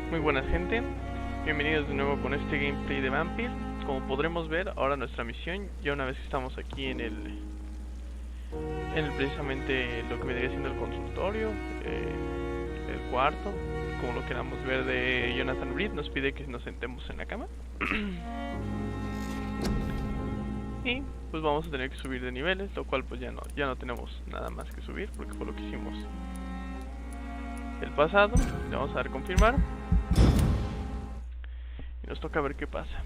Muy buenas gente, bienvenidos de nuevo con este gameplay de Vampyr. Como podremos ver, ahora nuestra misión, ya una vez que estamos aquí en el precisamente lo que vendría siendo el consultorio, el cuarto, como lo queramos ver, de Jonathan Reed, nos pide que nos sentemos en la cama. Y pues vamos a tener que subir de niveles, lo cual pues ya no tenemos nada más que subir, porque fue lo que hicimos el pasado. Le vamos a dar confirmar y nos toca ver qué pasa.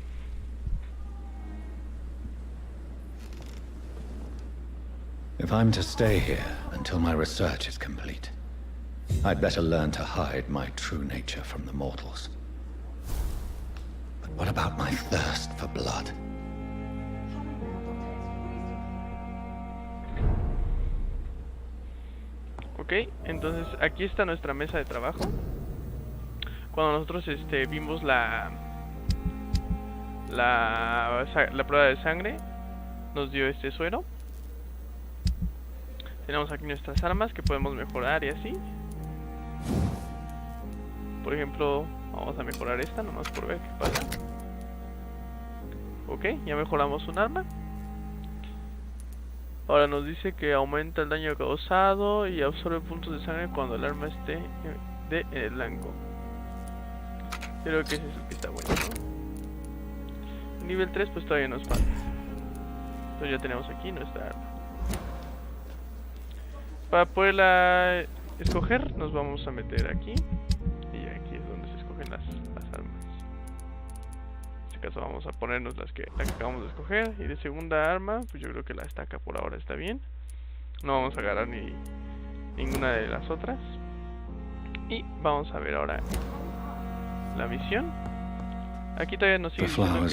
If I'm to stay here until my research is complete, I'd better learn to hide my true nature from the mortals. But what about my thirst for blood? Ok, entonces aquí está nuestra mesa de trabajo. Cuando nosotros vimos la prueba de sangre, nos dio este suero. Tenemos aquí nuestras armas que podemos mejorar y así. Por ejemplo, vamos a mejorar esta nomás por ver qué pasa. Ok, ya mejoramos un arma. Ahora nos dice que aumenta el daño causado y absorbe puntos de sangre cuando el arma esté en el blanco. Creo que ese es el que está bueno, ¿no? Nivel 3 pues todavía nos falta. Entonces ya tenemos aquí nuestra arma. Para poderla escoger nos vamos a meter aquí. Y aquí es donde se escogen las armas. En este caso vamos a ponernos la que acabamos de escoger. Y de segunda arma, pues yo creo que la estaca por ahora está bien. No vamos a agarrar ninguna de las otras. Y vamos a ver ahora la misión. Aquí todavía nos sigue diciendo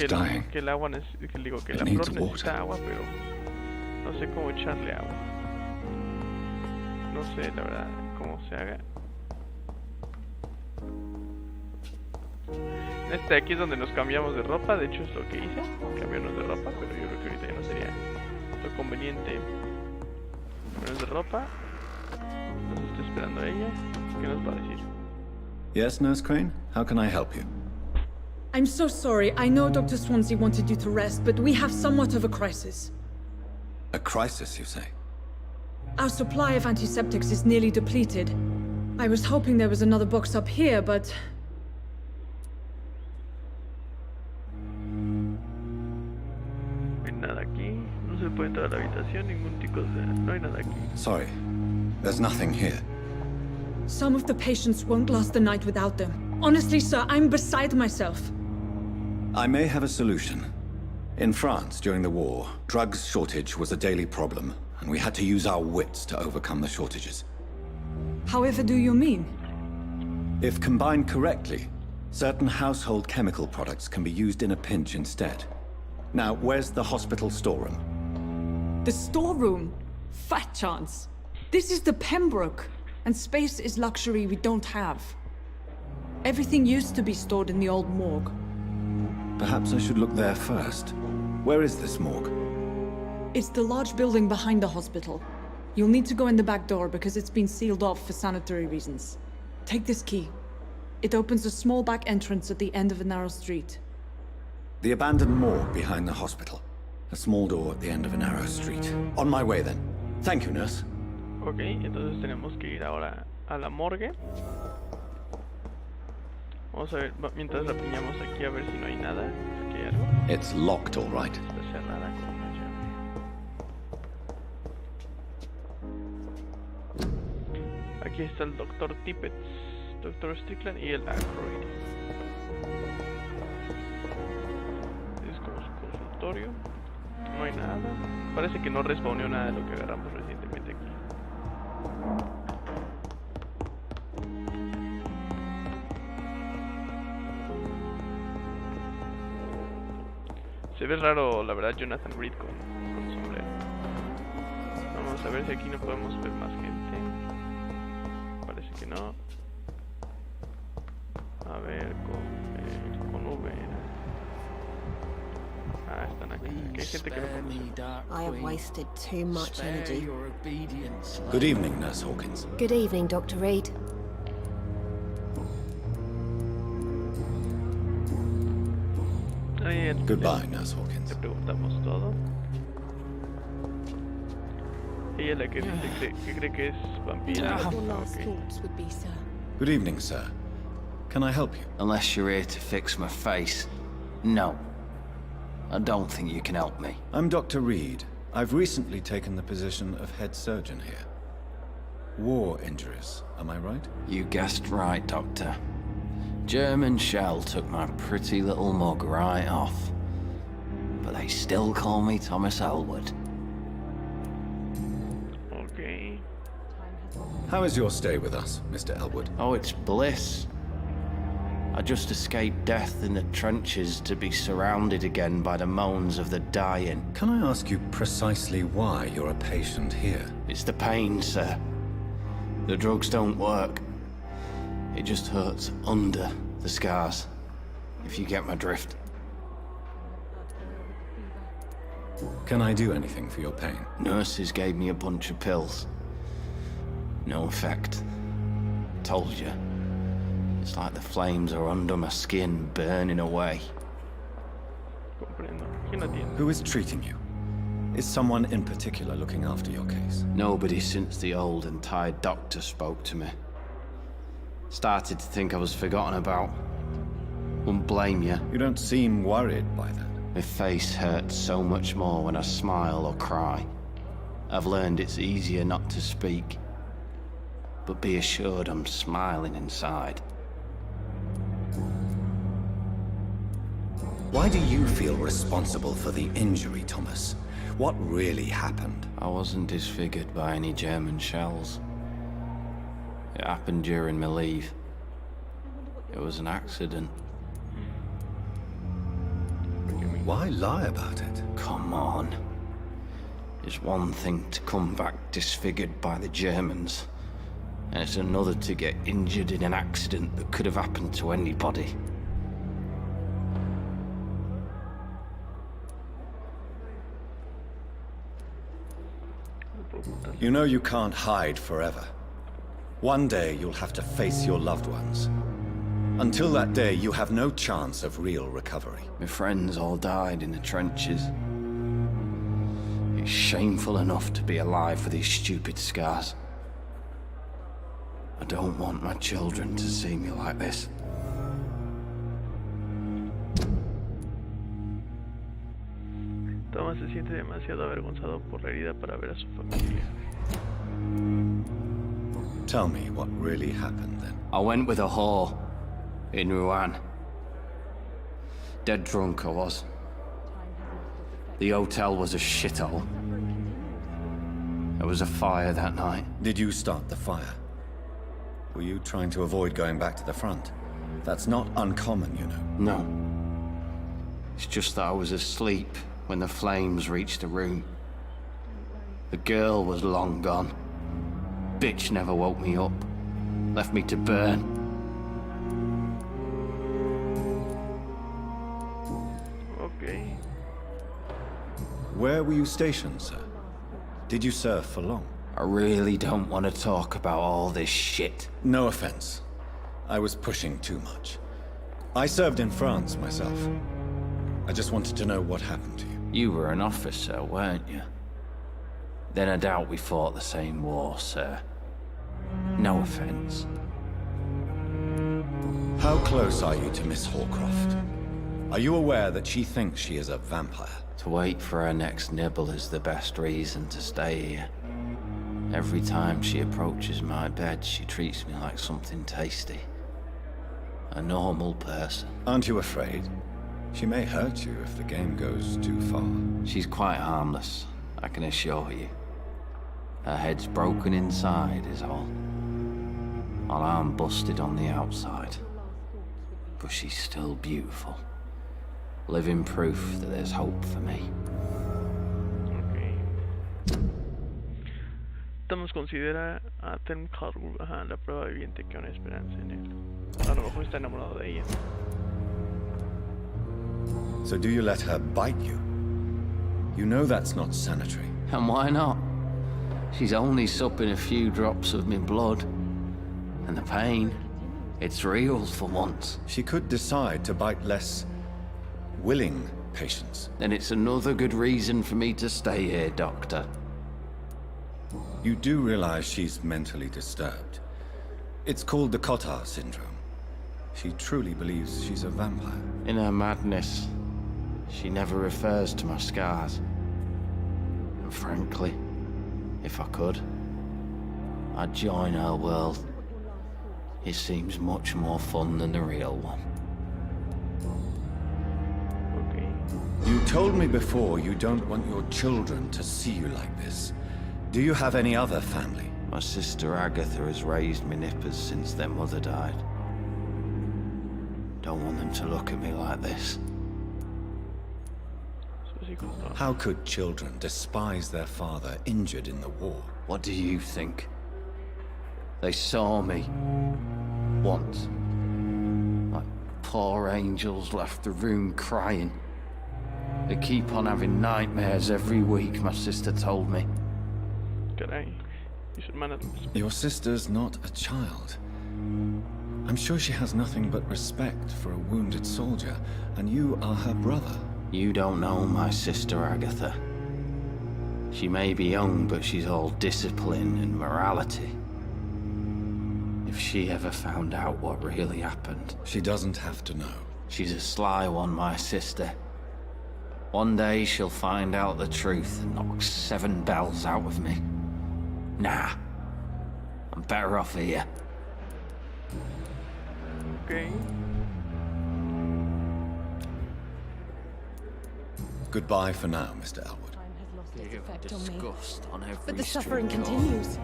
que el agua que la flor necesita agua, pero no sé cómo echarle agua. No sé la verdad cómo se haga. Aquí es donde nos cambiamos de ropa. De hecho es lo que hice, cambiarnos de ropa, pero yo creo que ahorita ya no sería lo conveniente cambiarnos de ropa. Nos está esperando ella. ¿Qué nos va a decir? Yes, Nurse Crane? How can I help you? I'm so sorry. I know Dr. Swansea wanted you to rest, but we have somewhat of a crisis. A crisis, you say? Our supply of antiseptics is nearly depleted. I was hoping there was another box up here, but... No hay nada aquí. No se puede entrar a la habitación. Ningún tipo de... No hay nada aquí. Sorry. There's nothing here. Some of the patients won't last the night without them. Honestly, sir, I'm beside myself. I may have a solution. In France, during the war, drugs shortage was a daily problem, and we had to use our wits to overcome the shortages. However do you mean? If combined correctly, certain household chemical products can be used in a pinch instead. Now, where's the hospital storeroom? The storeroom? Fat chance. This is the Pembroke, and space is luxury we don't have. Everything used to be stored in the old morgue. Perhaps I should look there first. Where is this morgue? It's the large building behind the hospital. You'll need to go in the back door because it's been sealed off for sanitary reasons. Take this key. It opens a small back entrance at the end of a narrow street. The abandoned morgue behind the hospital. A small door at the end of a narrow street. On my way then. Thank you, nurse. Ok, entonces tenemos que ir ahora a la morgue. Vamos a ver, mientras la piñamos aquí a ver si no hay nada. Aquí hay algo. It's locked, all right. Está cerrada con una llave. Aquí está el Dr. Tippett, Dr. Strickland y el Aykroyd. Es como su consultorio. No hay nada. Parece que no respawneó nada de lo que agarramos recientemente aquí. Se ve raro, la verdad, Jonathan Reed con sombrero. Vamos a ver si aquí no podemos ver más gente. Parece que no. A ver, con V. Ah, están aquí. Aquí hay gente que no conoce. I have wasted too much energy. Good evening, Nurse Hawkins. Good evening, Dr. Reed. Ahí Goodbye, Nurse Hawkins. le preguntamos todo. Ella es la que dice que cree que es vampira. What your last Ok. thoughts would be, sir. Good evening, sir. Can I help you? Unless you're here to fix my face. No. I don't think you can help me. I'm Dr. Reed. I've recently taken the position of head surgeon here. War injuries, am I right? You guessed right, Doctor. German shell took my pretty little mug right off. But they still call me Thomas Elwood. Ok. How is your stay with us, Mr. Elwood? Oh, it's bliss. I just escaped death in the trenches to be surrounded again by the moans of the dying. Can I ask you precisely why you're a patient here? It's the pain, sir. The drugs don't work. It just hurts under the scars, if you get my drift. Can I do anything for your pain? Nurses gave me a bunch of pills. No effect. Told you. It's like the flames are under my skin, burning away. Comprendo. ¿Quién atiende? Who is treating you? Is someone in particular looking after your case? Nobody since the old and tired doctor spoke to me. Started to think I was forgotten about. Wouldn't blame you. You don't seem worried by that. My face hurts so much more when I smile or cry. I've learned it's easier not to speak. But be assured I'm smiling inside. Why do you feel responsible for the injury, Thomas? What really happened? I wasn't disfigured by any German shells. It happened during my leave. It was an accident. Why lie about it? Come on. It's one thing to come back disfigured by the Germans, and it's another to get injured in an accident that could have happened to anybody. You know you can't hide forever. One day you'll have to face your loved ones. Until that day, you have no chance of real recovery. My friends all died in the trenches. It's shameful enough to be alive with these stupid scars. I don't want my children to see me like this. Thomas se siente demasiado avergonzado por la herida para ver a su familia. Tell me what really happened then. I went with a whore in Rouen. Dead drunk I was. The hotel was a shithole. There was a fire that night. Did you start the fire? Were you trying to avoid going back to the front? That's not uncommon, you know. No. It's just that I was asleep when the flames reached the room. The girl was long gone. Bitch never woke me up. Left me to burn. Ok. Where were you stationed, sir? Did you serve for long? I really don't want to talk about all this shit. No offense. I was pushing too much. I served in France myself. I just wanted to know what happened to you. You were an officer, weren't you? Then I doubt we fought the same war, sir. No offense. How close are you to Miss Hallcroft? Are you aware that she thinks she is a vampire? To wait for her next nibble is the best reason to stay here. Every time she approaches my bed, she treats me like something tasty. A normal person. Aren't you afraid? She may hurt you if the game goes too far. She's quite harmless, I can assure you. Her head's broken inside is all. While I'm busted on the outside. But she's still beautiful. Living proof that there's hope for me. Ok. Thomas considera a Tem Harwood, la prueba viviente que hay una esperanza en él. A lo mejor está enamorado de ella. So do you let her bite you? You know that's not sanitary. And why not? She's only supping a few drops of my blood. And the pain, it's real for once. She could decide to bite less willing patients. Then it's another good reason for me to stay here, Doctor. You do realize she's mentally disturbed. It's called the Cotard syndrome. She truly believes she's a vampire. In her madness, she never refers to my scars. And frankly, if I could, I'd join her world. It seems much more fun than the real one. Ok. You told me before you don't want your children to see you like this. Do you have any other family? My sister Agatha has raised me nippers since their mother died. Don't want them to look at me like this. How could children despise their father injured in the war? What do you think? They saw me once. Like poor angels left the room crying. They keep on having nightmares every week, my sister told me. Caray. Mis hermanas. Your sister's not a child. I'm sure she has nothing but respect for a wounded soldier, and you are her brother. You don't know my sister Agatha. She may be young, but she's all discipline and morality. If she ever found out what really happened... She doesn't have to know. She's a sly one, my sister. One day she'll find out the truth and knock 7 bells out of me. Nah. I'm better off here. Ok. Goodbye for now, Mr. Elwood. Time has lost its effect on me. Disgust on every But the suffering string continues.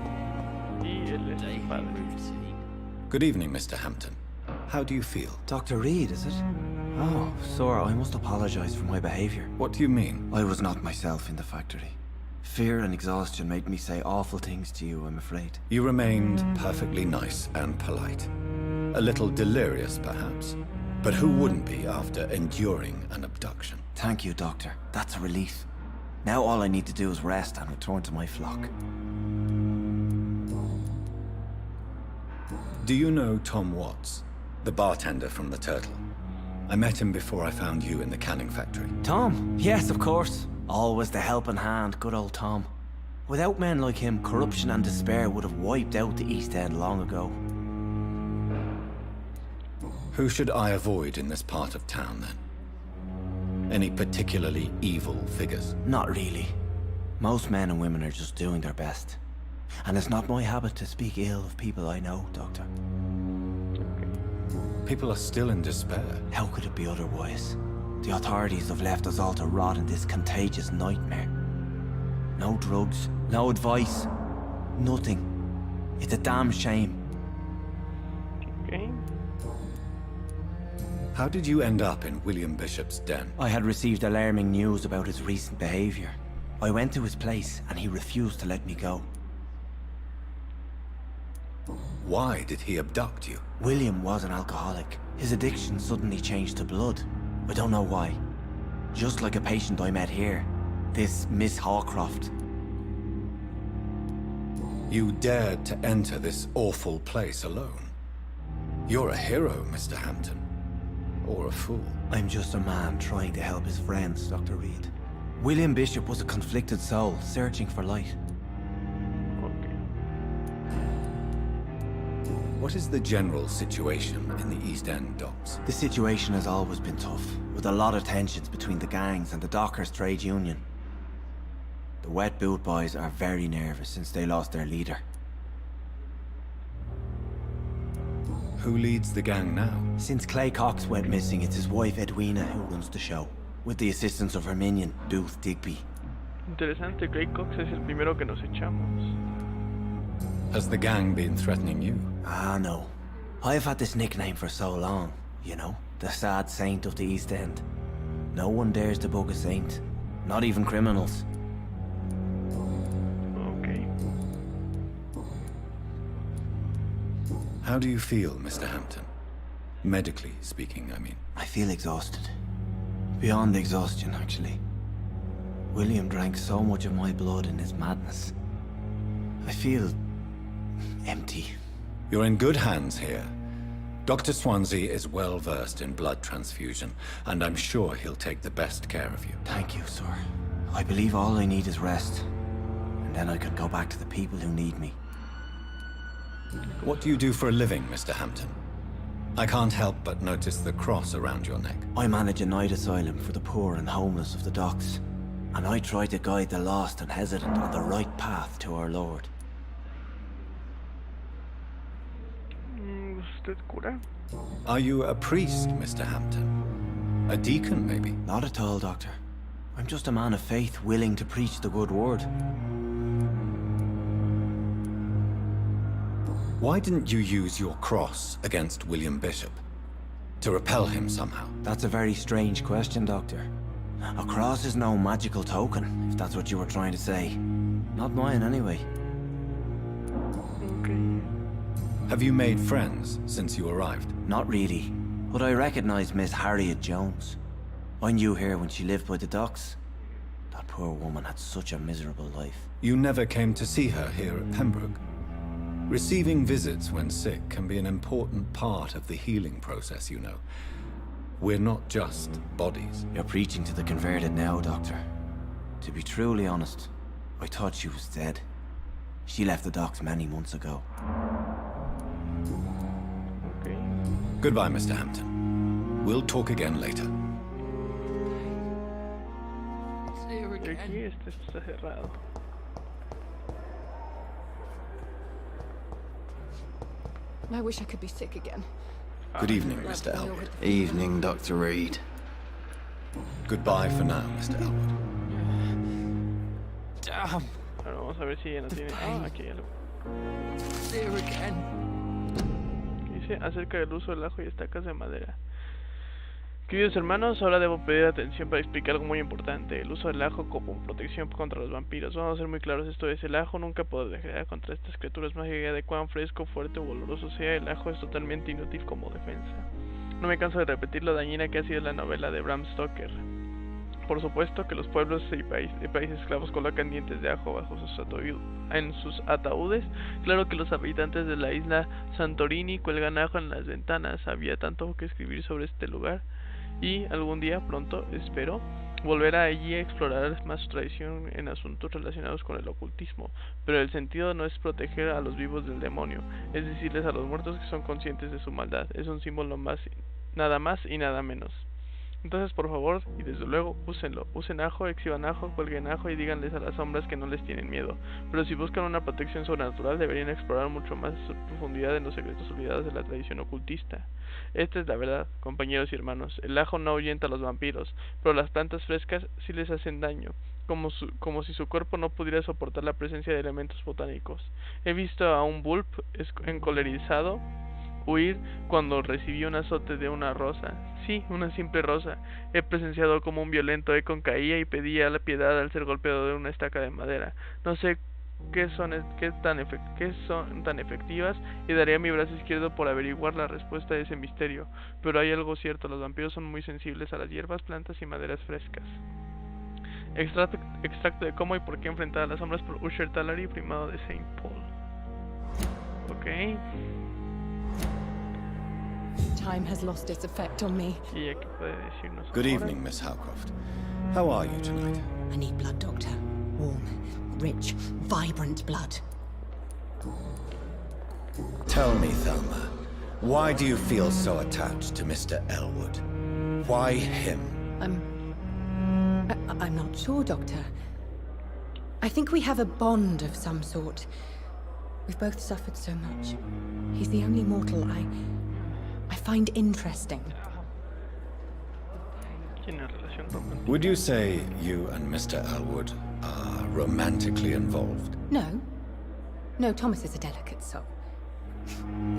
Y él es el padre. Good evening, Mr. Hampton. How do you feel? Dr. Reed, is it? Oh, sir, I must apologize for my behavior. What do you mean? I was not myself in the factory. Fear and exhaustion made me say awful things to you, I'm afraid. You remained perfectly nice and polite. A little delirious, perhaps. But who wouldn't be after enduring an abduction? Thank you, Doctor. That's a relief. Now all I need to do is rest and return to my flock. Do you know Tom Watts, the bartender from the Turtle? I met him before I found you in the canning factory. Tom? Yes, of course. Always the helping hand, good old Tom. Without men like him, corruption and despair would have wiped out the East End long ago. Who should I avoid in this part of town, then? Any particularly evil figures? Not really. Most men and women are just doing their best. And it's not my habit to speak ill of people I know, Doctor. People are still in despair. How could it be otherwise? The authorities have left us all to rot in this contagious nightmare. No drugs, no advice, nothing. It's a damn shame. Ok. How did you end up in William Bishop's den? I had received alarming news about his recent behavior. I went to his place and he refused to let me go. Why did he abduct you? William was an alcoholic. His addiction suddenly changed to blood. I don't know why. Just like a patient I met here. This Miss Hawcroft. You dared to enter this awful place alone. You're a hero, Mr. Hampton. Or a fool. I'm just a man trying to help his friends, Dr. Reed. William Bishop was a conflicted soul, searching for light. Ok. What is the general situation in the East End docks? The situation has always been tough, with a lot of tensions between the gangs and the Dockers trade union. The Wet Boot Boys are very nervous since they lost their leader. Who leads the gang now? Since Clay Cox went missing, it's his wife Edwina who runs the show, with the assistance of her minion, Booth Digby. Interesante, Clay Cox es el primero que nos echamos. Has the gang been threatening you? Ah, no. I've had this nickname for so long, you know, the sad saint of the East End. No one dares to bug a saint, not even criminals. Ok. How do you feel, Mr. Hampton? Medically speaking, I mean. I feel exhausted. Beyond exhaustion, actually. William drank so much of my blood in his madness. I feel empty. You're in good hands here. Dr. Swansea is well versed in blood transfusion, and I'm sure he'll take the best care of you. Thank you, sir. I believe all I need is rest. And then I could go back to the people who need me. What do you do for a living, Mr. Hampton? I can't help but notice the cross around your neck. I manage a night asylum for the poor and homeless of the docks. And I try to guide the lost and hesitant on the right path to our Lord. ¿Usted cura? Are you a priest, Mr. Hampton? A deacon, maybe? Not at all, Doctor. I'm just a man of faith willing to preach the good word. Why didn't you use your cross against William Bishop? To repel him somehow? That's a very strange question, Doctor. A cross is no magical token, if that's what you were trying to say. Not mine, anyway. Okay. Have you made friends since you arrived? Not really, but I recognize Miss Harriet Jones. I knew her when she lived by the docks. That poor woman had such a miserable life. You never came to see her here at Pembroke? Receiving visits when sick can be an important part of the healing process, you know. We're not just bodies. You're preaching to the converted now, Doctor. To be truly honest, I thought she was dead. She left the docks many months ago. Okay. Goodbye, Mr. Hampton. We'll talk again later. Y aquí este está cerrado. I wish I could be sick again. Good evening, Mr. Elwood. Evening, Dr. Reed. Goodbye for now, Mr. Elwood. Damn. Ahora vamos a ver si ya no tiene... Ah, aquí hay algo. There again. Dice acerca del uso del ajo y estacas de madera. Queridos hermanos, ahora debo pedir atención para explicar algo muy importante, el uso del ajo como protección contra los vampiros. Vamos a ser muy claros, esto es, el ajo nunca podrá defender contra estas criaturas más allá de cuán fresco, fuerte o oloroso sea, el ajo es totalmente inútil como defensa. No me canso de repetir lo dañina que ha sido la novela de Bram Stoker. Por supuesto que los pueblos y países esclavos colocan dientes de ajo bajo en sus ataúdes. Claro que los habitantes de la isla Santorini cuelgan ajo en las ventanas. Había tanto que escribir sobre este lugar. Y algún día, pronto, espero, volver allí a explorar más su tradición en asuntos relacionados con el ocultismo. Pero el sentido no es proteger a los vivos del demonio, es decirles a los muertos que son conscientes de su maldad. Es un símbolo más, nada más y nada menos. Entonces, por favor, y desde luego, úsenlo. Usen ajo, exhiban ajo, cuelguen ajo y díganles a las sombras que no les tienen miedo. Pero si buscan una protección sobrenatural, deberían explorar mucho más su profundidad en los secretos olvidados de la tradición ocultista. Esta es la verdad, compañeros y hermanos. El ajo no ahuyenta a los vampiros, pero las plantas frescas sí les hacen daño, como si su cuerpo no pudiera soportar la presencia de elementos botánicos. He visto a un bulb encolerizado huir cuando recibió un azote de una rosa. Sí, una simple rosa. He presenciado como un violento eco caía y pedía la piedad al ser golpeado de una estaca de madera. No sé qué son tan efectivas y daría mi brazo izquierdo por averiguar la respuesta a ese misterio. Pero hay algo cierto, los vampiros son muy sensibles a las hierbas, plantas y maderas frescas. Extracto de cómo y por qué enfrentar a las sombras por Usher Tallery, primado de Saint Paul. Ok. Time has lost its effect on me. Y aquí puede decirnos Good ahora. evening, Miss Howcroft. How are you tonight? I need blood, Doctor. Warm, rich, vibrant blood. Tell me, Thelma, why do you feel so attached to Mr. Elwood? Why him? I'm not sure, Doctor. I think we have a bond of some sort. We've both suffered so much. He's the only mortal I find interesting. Tiene relación romántica. Would you say you and Mr. Elwood are romantically involved? No. No, Thomas is a delicate soul.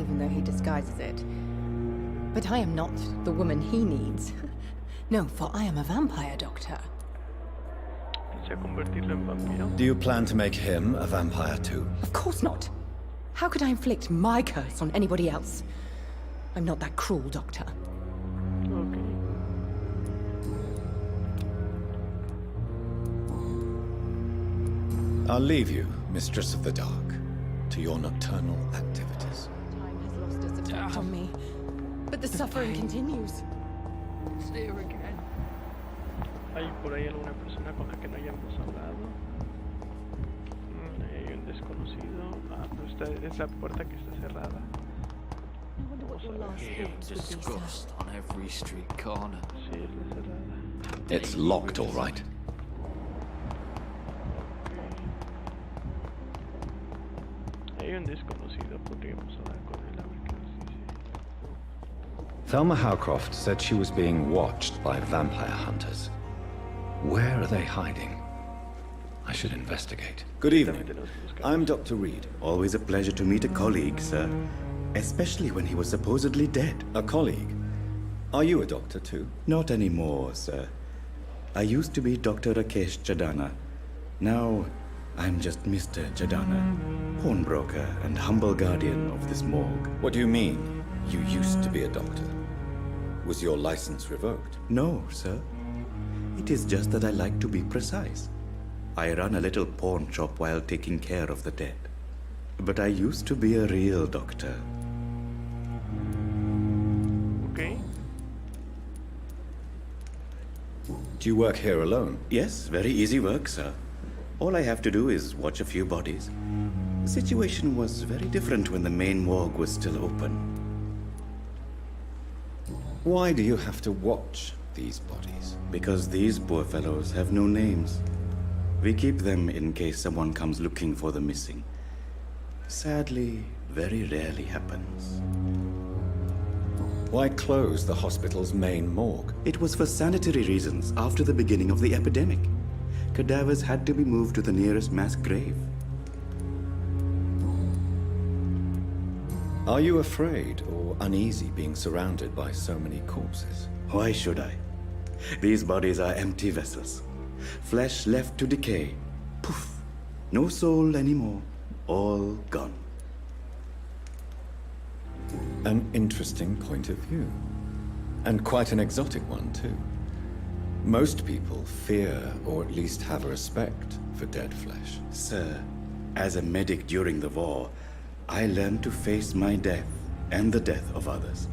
Even though he disguises it. But I am not the woman he needs. No, for I am a vampire, Doctor. ¿Desea convertirlo en vampiro? Do you plan to make him a vampire too? Of course not. How could I inflict my curse on anybody else? I'm not that cruel, Doctor. Ok. I'll leave you, Mistress of the Dark, to your nocturnal activities. Time has lost its effect on me. But the suffering continues. ¿Hay por ahí alguna persona con la que no hayamos hablado? Hay un desconocido. Ah, pero esta puerta que está cerrada. Disgust on every street corner. Sí, está cerrada. It's locked, all right. Hay un desconocido, podríamos hablar con él a ver qué nos dice. Thelma Howcroft said she was being watched by vampire hunters. Where are they hiding? I should investigate. Good evening. I'm Dr. Reed. Always a pleasure to meet a colleague, sir. Especially when he was supposedly dead. A colleague? Are you a doctor too? Not anymore, sir. I used to be Dr. Rakesh Jadana. Now, I'm just Mr. Jadana, pawnbroker and humble guardian of this morgue. What do you mean, you used to be a doctor? Was your license revoked? No, sir. It is just that I like to be precise. I run a little pawn shop while taking care of the dead. But I used to be a real doctor. Okay. Do you work here alone? Yes, very easy work, sir. All I have to do is watch a few bodies. The situation was very different when the main morgue was still open. Why do you have to watch these bodies? Because these poor fellows have no names. We keep them in case someone comes looking for the missing. Sadly, very rarely happens. Why close the hospital's main morgue? It was for sanitary reasons after the beginning of the epidemic. Cadavers had to be moved to the nearest mass grave. Are you afraid or uneasy being surrounded by so many corpses? Why should I? These bodies are empty vessels. Flesh left to decay. Poof. No soul anymore. All gone. An interesting point of view. And quite an exotic one, too. Most people fear, or at least have a respect, for dead flesh. Sir, as a medic during the war, I learned to face my death and the death of others.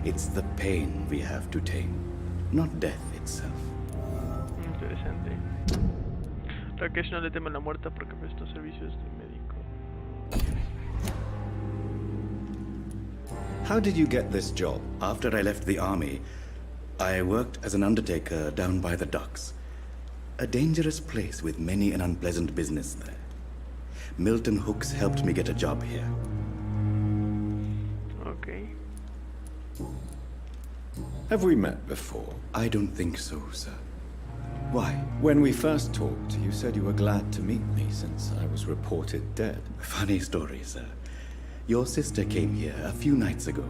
It's the pain we have to tame, not death itself. Interesante. Rakesh no le teme la muerte porque prestó servicios de médico. How did you get this job? After I left the army, I worked as an undertaker down by the docks. A dangerous place with many an unpleasant business there. Milton Hooks helped me get a job here. Okay. Have we met before? I don't think so, sir. Why? When we first talked, you said you were glad to meet me since I was reported dead. Funny story, sir. Your sister came here a few nights ago.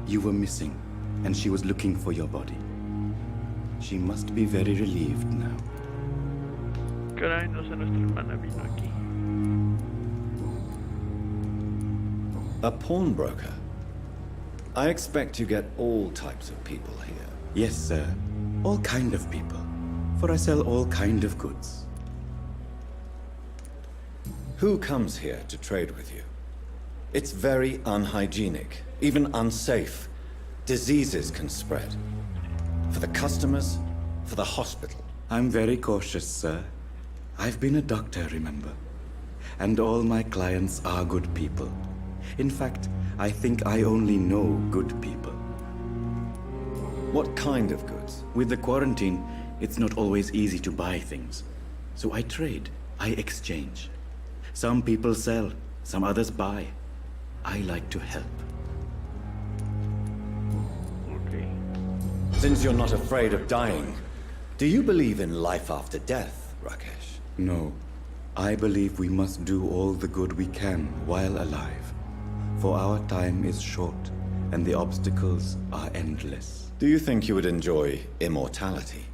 You were missing, and she was looking for your body. She must be very relieved now. Caray, no sé, nuestra hermana vino aquí. A pawnbroker? I expect you get all types of people here. Yes, sir. All kind of people. For I sell all kind of goods. Who comes here to trade with you? It's very unhygienic, even unsafe. Diseases can spread. For the customers, for the hospital. I'm very cautious, sir. I've been a doctor, remember? And all my clients are good people. In fact, I think I only know good people. What kind of goods? With the quarantine, it's not always easy to buy things. So I trade, I exchange. Some people sell, some others buy. I like to help. Okay. Since you're not afraid of dying, do you believe in life after death, Rakesh? No. I believe we must do all the good we can while alive. For our time is short, and the obstacles are endless. Do you think you would enjoy immortality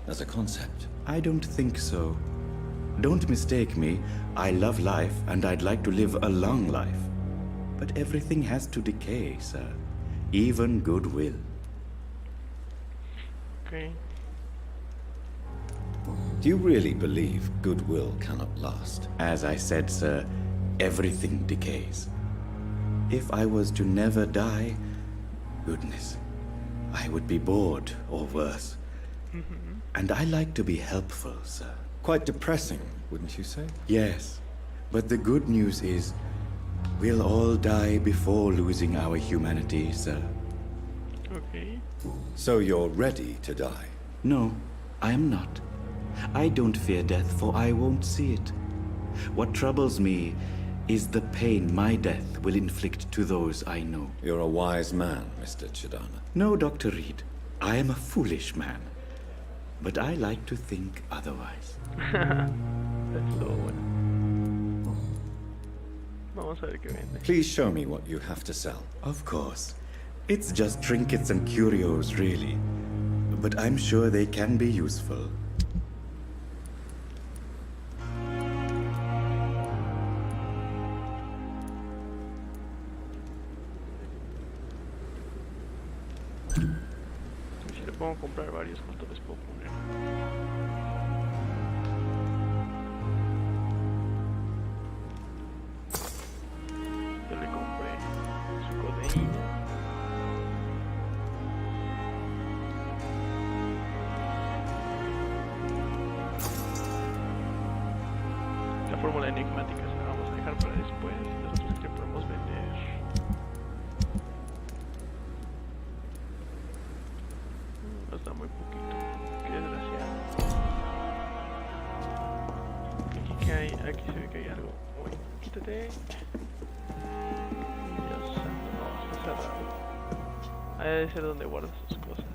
as a concept? I don't think so. Don't mistake me. I love life, and I'd like to live a long life. But everything has to decay, sir. Even goodwill. Okay. Do you really believe goodwill cannot last? As I said, sir, everything decays. If I was to never die, Goodness. I would be bored, or worse. And I like to be helpful, sir. Quite depressing, wouldn't you say? Yes. But the good news is, we'll all die before losing our humanity, sir. Okay. So you're ready to die? No, I am not. I don't fear death, for I won't see it. What troubles me is the pain my death will inflict to those I know. You're a wise man, Mr. Chidana. No, Dr. Reed. I am a foolish man. But I like to think otherwise. That's so bueno. Vamos a ver qué vende. Please show me what you have to sell. Of course. It's just trinkets and curios, really. But I'm sure they can be useful. Si le puedo comprar varios, ¿cuánto les puedo poner? Yo le compré su codeína. La fórmula enigmática se la vamos a dejar para después. Nosotros que podemos vender. Nos da muy poquito. Qué desgraciado. Aquí que hay, aquí se ve que hay algo. Uy, quítate. Dios santo, no, está cerrado. Ahí debe ser donde guarda sus cosas.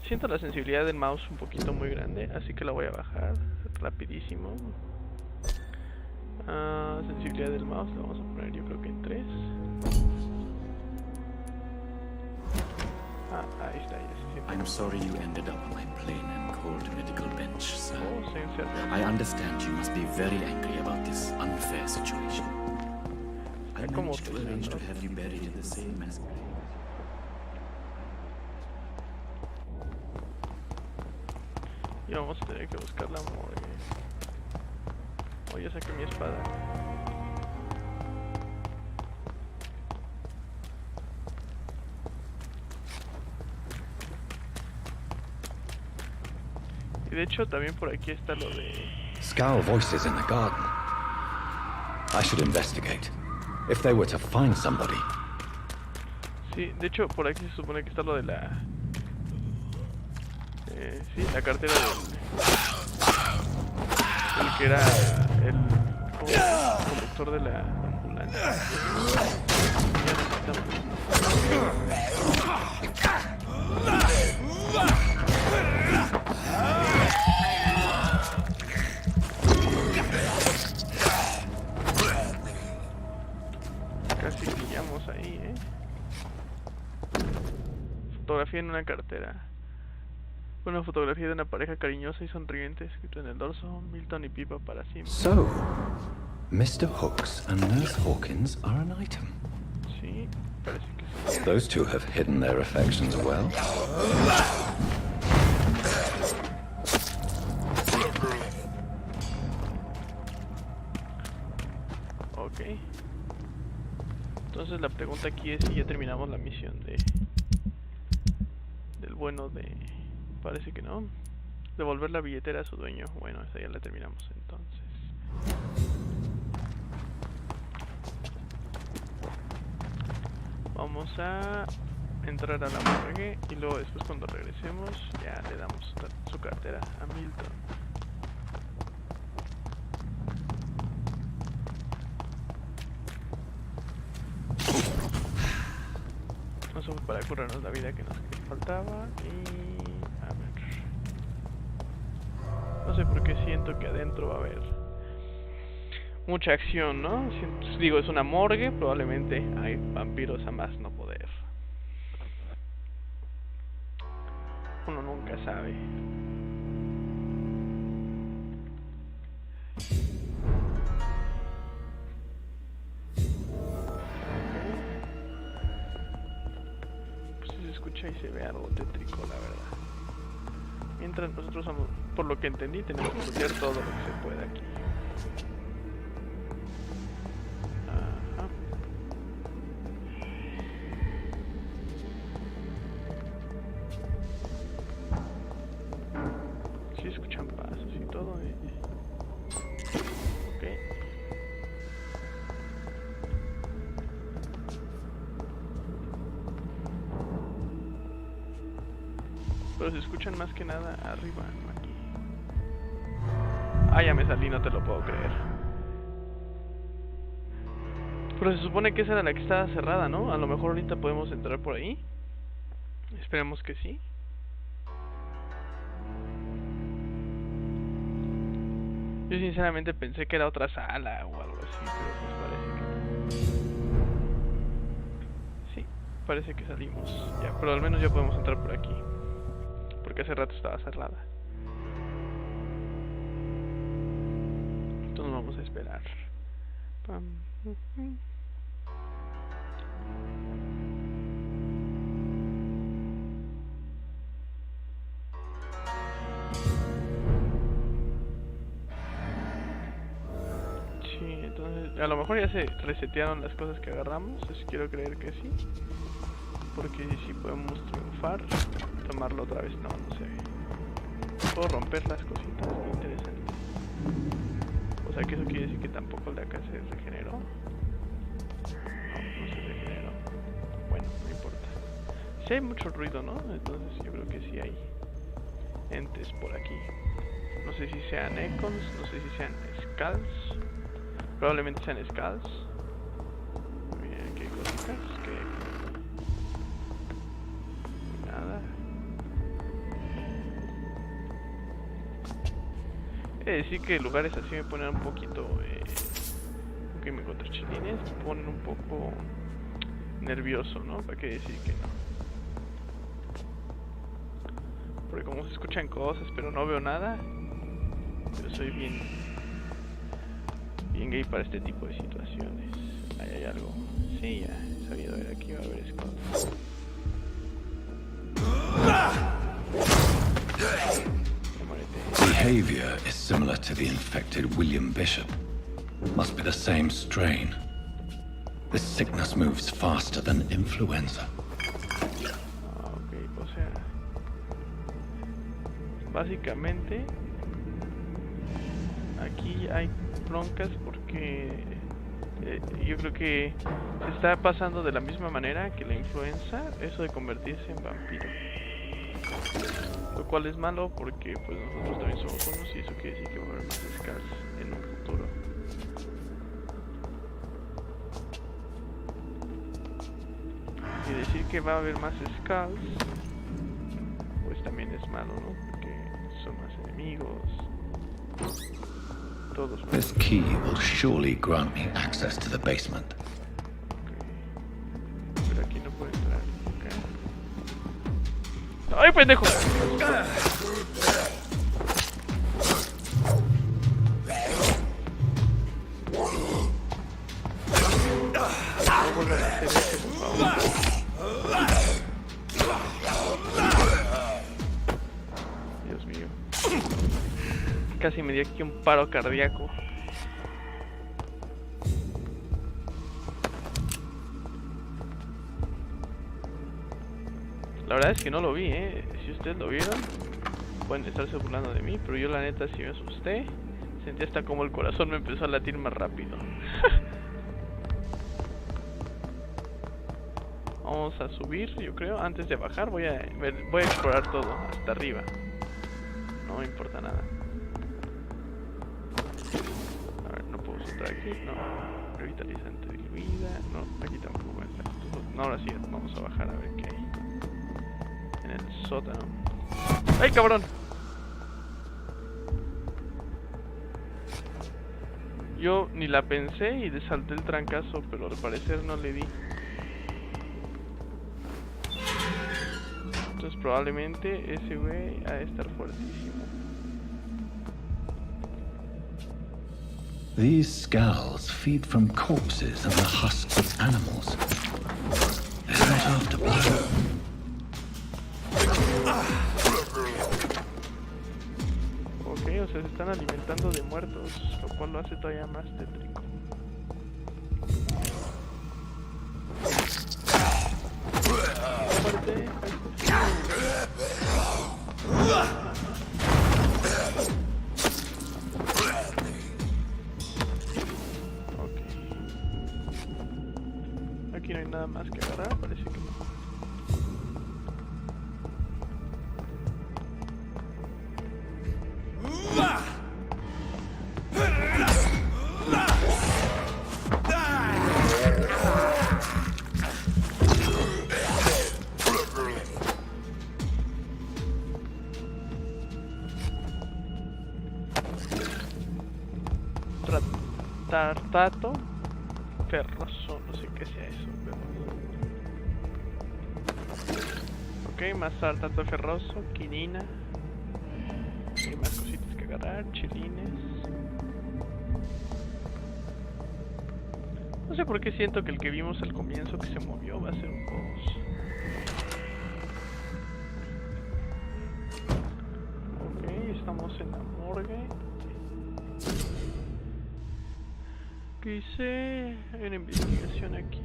Siento la sensibilidad del mouse un poquito muy grande, así que la voy a bajar rapidísimo. Sensibilidad del mouse la vamos a poner yo creo que en 3. Ahí está, ya se siente. I'm sorry you ended up on my plain and cold medical bench, sir. Oh, se encerró. I understand you must be very angry about this unfair situation. I como managed to arrange to have you buried in the same mass grave. Y vamos a tener que buscar la morgue. Oh, ya saqué mi espada. Y de hecho también por aquí está lo de... Scowl voices in the garden. I should investigate. If they were to find somebody. Sí, de hecho por aquí se supone que está lo de la... sí, la cartera del... El que era el conductor de la ambulancia. Ya necesitamos. Casi pillamos ahí, Fotografía en una cartera. Una fotografía de una pareja cariñosa y sonriente, escrito en el dorso, Milton y Pipa para siempre. So, Mr. Hooks and Nurse Hawkins are an item. Sí, parece que sí. Those two have hidden their affections well. Ok. Entonces la pregunta aquí es si ya terminamos la misión del bueno de... Parece que no. Devolver la billetera a su dueño. Bueno, esa ya la terminamos entonces. Vamos a entrar a la morgue y luego después cuando regresemos ya le damos su cartera a Milton. Eso fue para curarnos la vida que nos faltaba y... a ver... No sé por qué siento que adentro va a haber mucha acción, ¿no? Digo, es una morgue, probablemente hay vampiros a más no poder. Uno nunca sabe. Y se ve algo tétrico, la verdad. Mientras nosotros, por lo que entendí, tenemos que hacer todo lo que se pueda aquí. Ajá. Pero se escuchan más que nada arriba, no aquí. Ah, ya me salí, no te lo puedo creer. Pero se supone que esa era la que estaba cerrada, ¿no? A lo mejor ahorita podemos entrar por ahí. Esperemos que sí. Yo sinceramente pensé que era otra sala o algo así, pero pues parece que no. Sí, parece que salimos. Ya, pero al menos ya podemos entrar por aquí. Porque hace rato estaba cerrada. Entonces vamos a esperar. Sí, entonces a lo mejor ya se resetearon las cosas que agarramos. Quiero creer que sí. Porque si podemos triunfar, tomarlo otra vez. No sé. Puedo romper las cositas. Interesante. O sea que eso quiere decir que tampoco el de acá se regeneró. No se regeneró. Bueno, no importa. Sí hay mucho ruido, ¿no? Entonces yo creo que sí hay entes por aquí. No sé si sean econs, no sé si sean skulls. Probablemente sean skulls. Miren qué cositas, que nada. He de decir que lugares así me ponen un poquito que me encuentro chilines, me ponen un poco nervioso, ¿no? ¿Para qué decir que no? Porque como se escuchan cosas pero no veo nada, yo soy bien gay para este tipo de situaciones. Ahí hay algo. Sí, ya he sabido ver aquí, va a haber cosas. Behavior is similar to the infected William Bishop. Must be the same strain. This sickness moves faster than influenza. Ok, o sea, básicamente aquí hay broncas porque yo creo que se está pasando de la misma manera que la influenza, eso de convertirse en vampiro. Lo cual es malo porque pues nosotros también somos unos y eso quiere decir que va a haber más skulls en un futuro. Y decir que va a haber más skulls pues también es malo, ¿no? Porque son más enemigos. Todos más. This key will surely grant me access to the basement. Okay. Pero aquí no puedo entrar. Okay. ¡Ay, pendejo! Dios mío. Casi me dio aquí un paro cardíaco. La verdad es que no lo vi, si ustedes lo vieron pueden estarse burlando de mí, pero yo la neta sí me asusté. Sentí hasta como el corazón me empezó a latir más rápido. Vamos a subir, yo creo. Antes de bajar voy a explorar todo hasta arriba. No me importa nada. A ver, no puedo saltar aquí. No. Revitalizante diluida. No, aquí tampoco está. No, ahora sí, vamos a bajar a ver qué hay en el sótano. ¡Ay, cabrón! Yo ni la pensé y salté el trancazo, pero al parecer no le di. Entonces probablemente ese güey ha de estar fuertísimo. These skulls feed from corpses and the husks of animals. They're not after blood. Ok, o sea, se están alimentando de muertos, lo cual lo hace todavía más tétrico. Aparte, ok. Aquí no hay nada más que agarrar, parece que no. tartato ferroso, no sé qué sea eso. Pero... Ok, más tartato ferroso, quinina. Hay más cositas que agarrar, chilines. No sé por qué siento que el que vimos al comienzo que se movió va a ser un boss. Ok, estamos en la morgue. ¿Qué hice? Hay una investigación aquí.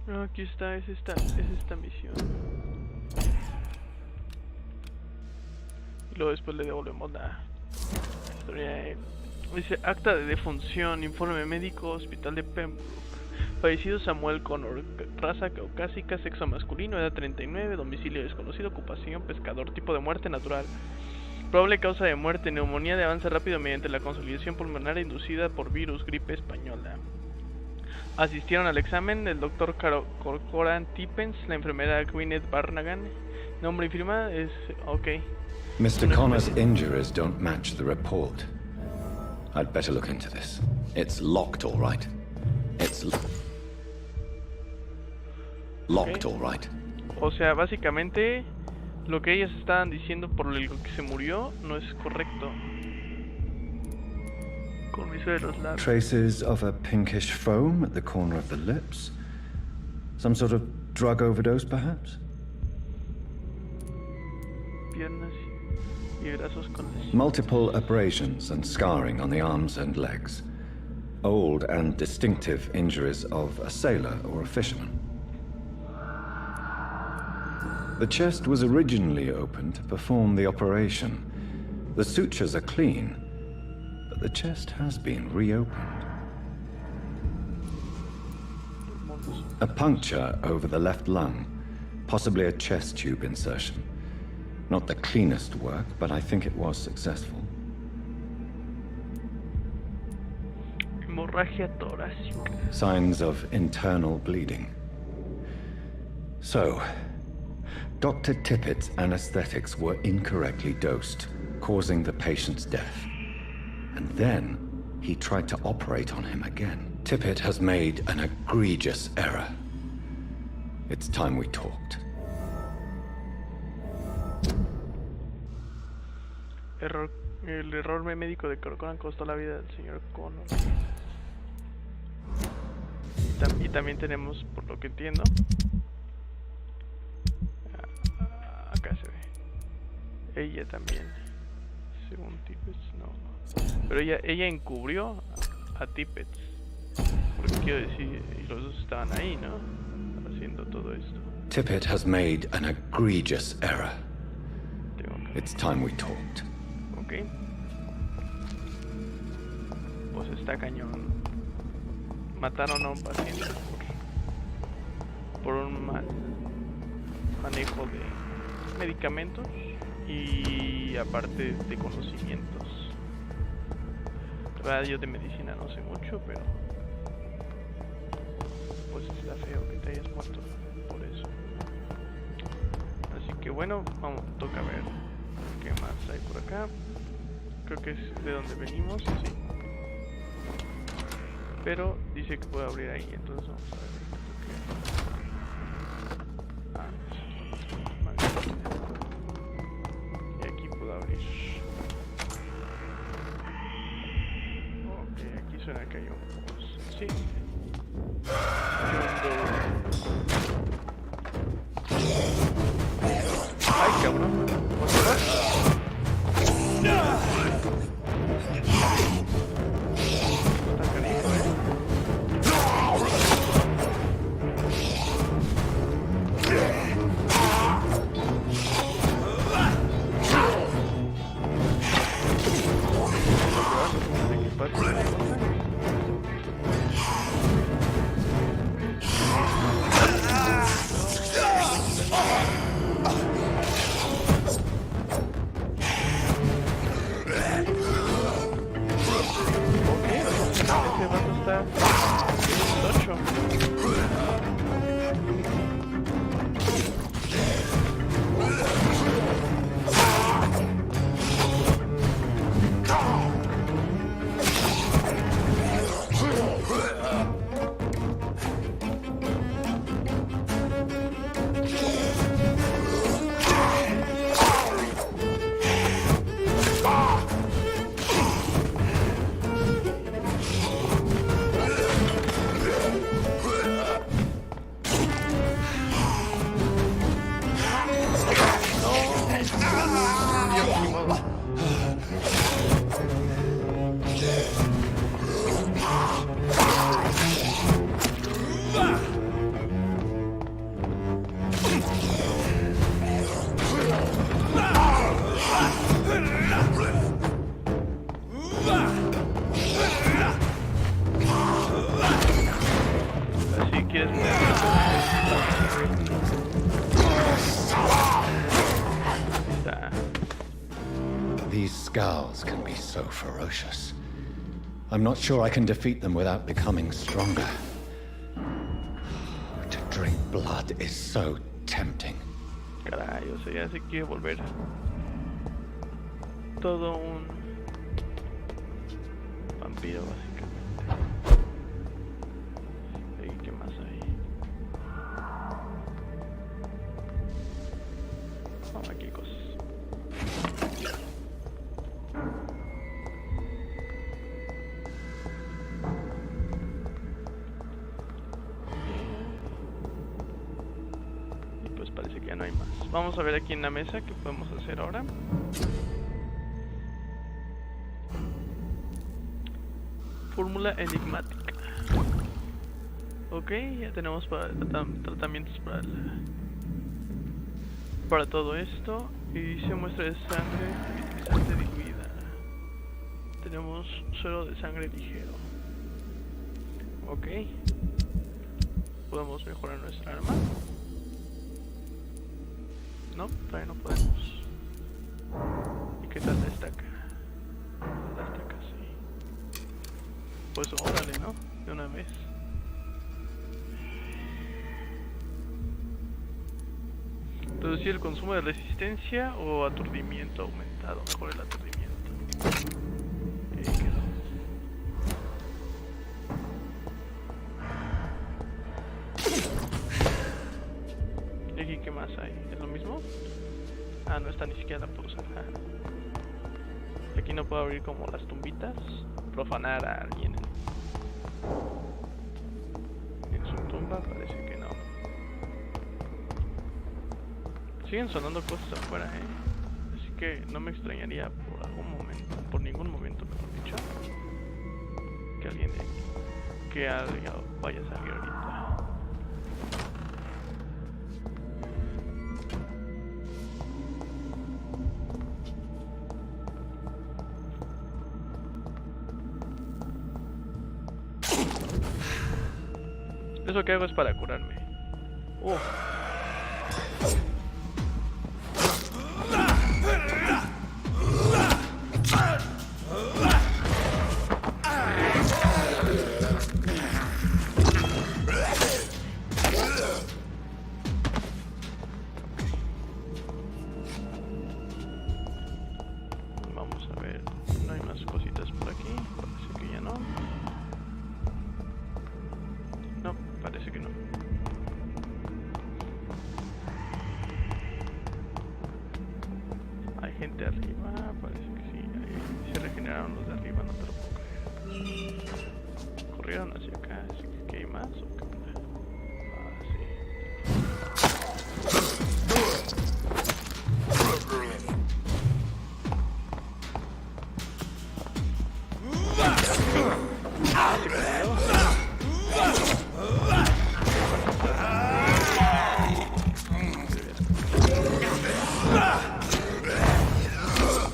No, aquí está, es esta misión. Y luego después le devolvemos la historia a él. Dice, acta de defunción, informe médico, hospital de Pembroke. Fallecido Samuel Connor, raza caucásica, sexo masculino, edad 39, domicilio desconocido, ocupación, pescador, tipo de muerte natural. Probable causa de muerte, neumonía de avance rápido mediante la consolidación pulmonar inducida por virus, gripe española. Asistieron al examen el doctor Corcoran Tippens, la enfermera Gwyneth Barnagan. Nombre y firma es... ok. Mr. Connor's injuries don't match the report. I'd better look into this. It's locked, all right. It's locked, all right. O sea, básicamente lo que ellas estaban diciendo por el que se murió no es correcto. Comiso de los labios. Traces of a pinkish foam at the corner of the lips. Some sort of drug overdose, perhaps? Piernas y brazos con lesiones. Multiple abrasions and scarring on the arms and legs. Old and distinctive injuries of a sailor or a fisherman. The chest was originally opened to perform the operation. The sutures are clean, but the chest has been reopened. A puncture over the left lung, possibly a chest tube insertion. Not the cleanest work, but I think it was successful. Hemorragia torácica. Signs of internal bleeding. So, Dr. Tippett's anesthetics were incorrectly dosed, causing the patient's death. And then, he tried to operate on him again. Tippett has made an egregious error. It's time we talked. El error médico de Corcoran costó la vida del señor Connor. Y también tenemos, por lo que entiendo, acá se ve, ella también, según Tippett, no. Pero ella encubrió a Tippett, porque quiero decir, y los dos estaban ahí, ¿no? Haciendo todo esto. Tippett has made an egregious error. It's time we talked. Ok. Pues está cañón. Mataron a un paciente por un mal manejo de medicamentos y aparte de conocimientos. La verdad, yo de medicina no sé mucho, pero pues está feo que te hayas muerto por eso. Así que bueno, vamos, toca ver qué más hay por acá. Creo que es de donde venimos, sí. Pero dice que puedo abrir ahí, entonces vamos a ver. Y aquí puedo abrir. Ok, aquí suena que hay un... sí. Ay, cabrón. These scowls can be so ferocious. I'm not sure I can defeat them without becoming stronger. To drink blood is so tempting. Caray, o sea, ya se quiere volver todo un vampiro, básicamente. ¿Y qué más hay? Oh, aquí hay cosas. Y pues parece que ya no hay más. Vamos a ver aquí en la mesa qué podemos hacer ahora. Fórmula enigmática. Ok, ya tenemos tratamientos para todo esto. Y dice muestra de sangre vitalizante diluida. Tenemos suero de sangre ligero. Ok. Podemos mejorar nuestra arma. No, todavía no podemos. ¿Y qué tal la estaca? La estaca, sí. Pues órale, ¿no? De una vez. Reducir el consumo de resistencia o aturdimiento aumentado. Mejor el aturdimiento. Ahí quedó. ¿Y aquí qué más hay? ¿Es lo mismo? Ah, no está ni siquiera la puedo usar. Aquí no puedo abrir como las tumbitas. Profanar a alguien en su tumba, parece que no. Siguen sonando cosas afuera, así que no me extrañaría por algún momento, por ningún momento, mejor dicho, que alguien vaya a salir ahorita. Eso que hago es para curarme. Vamos a ver, no hay más cositas por aquí, parece que ya no. No, parece que no. Hay gente arriba, parece que sí. Ahí se regeneraron los de arriba, no te lo puedo creer. Corrieron hacia acá, así que ¿qué hay más? ¿O qué onda? Ah, sí.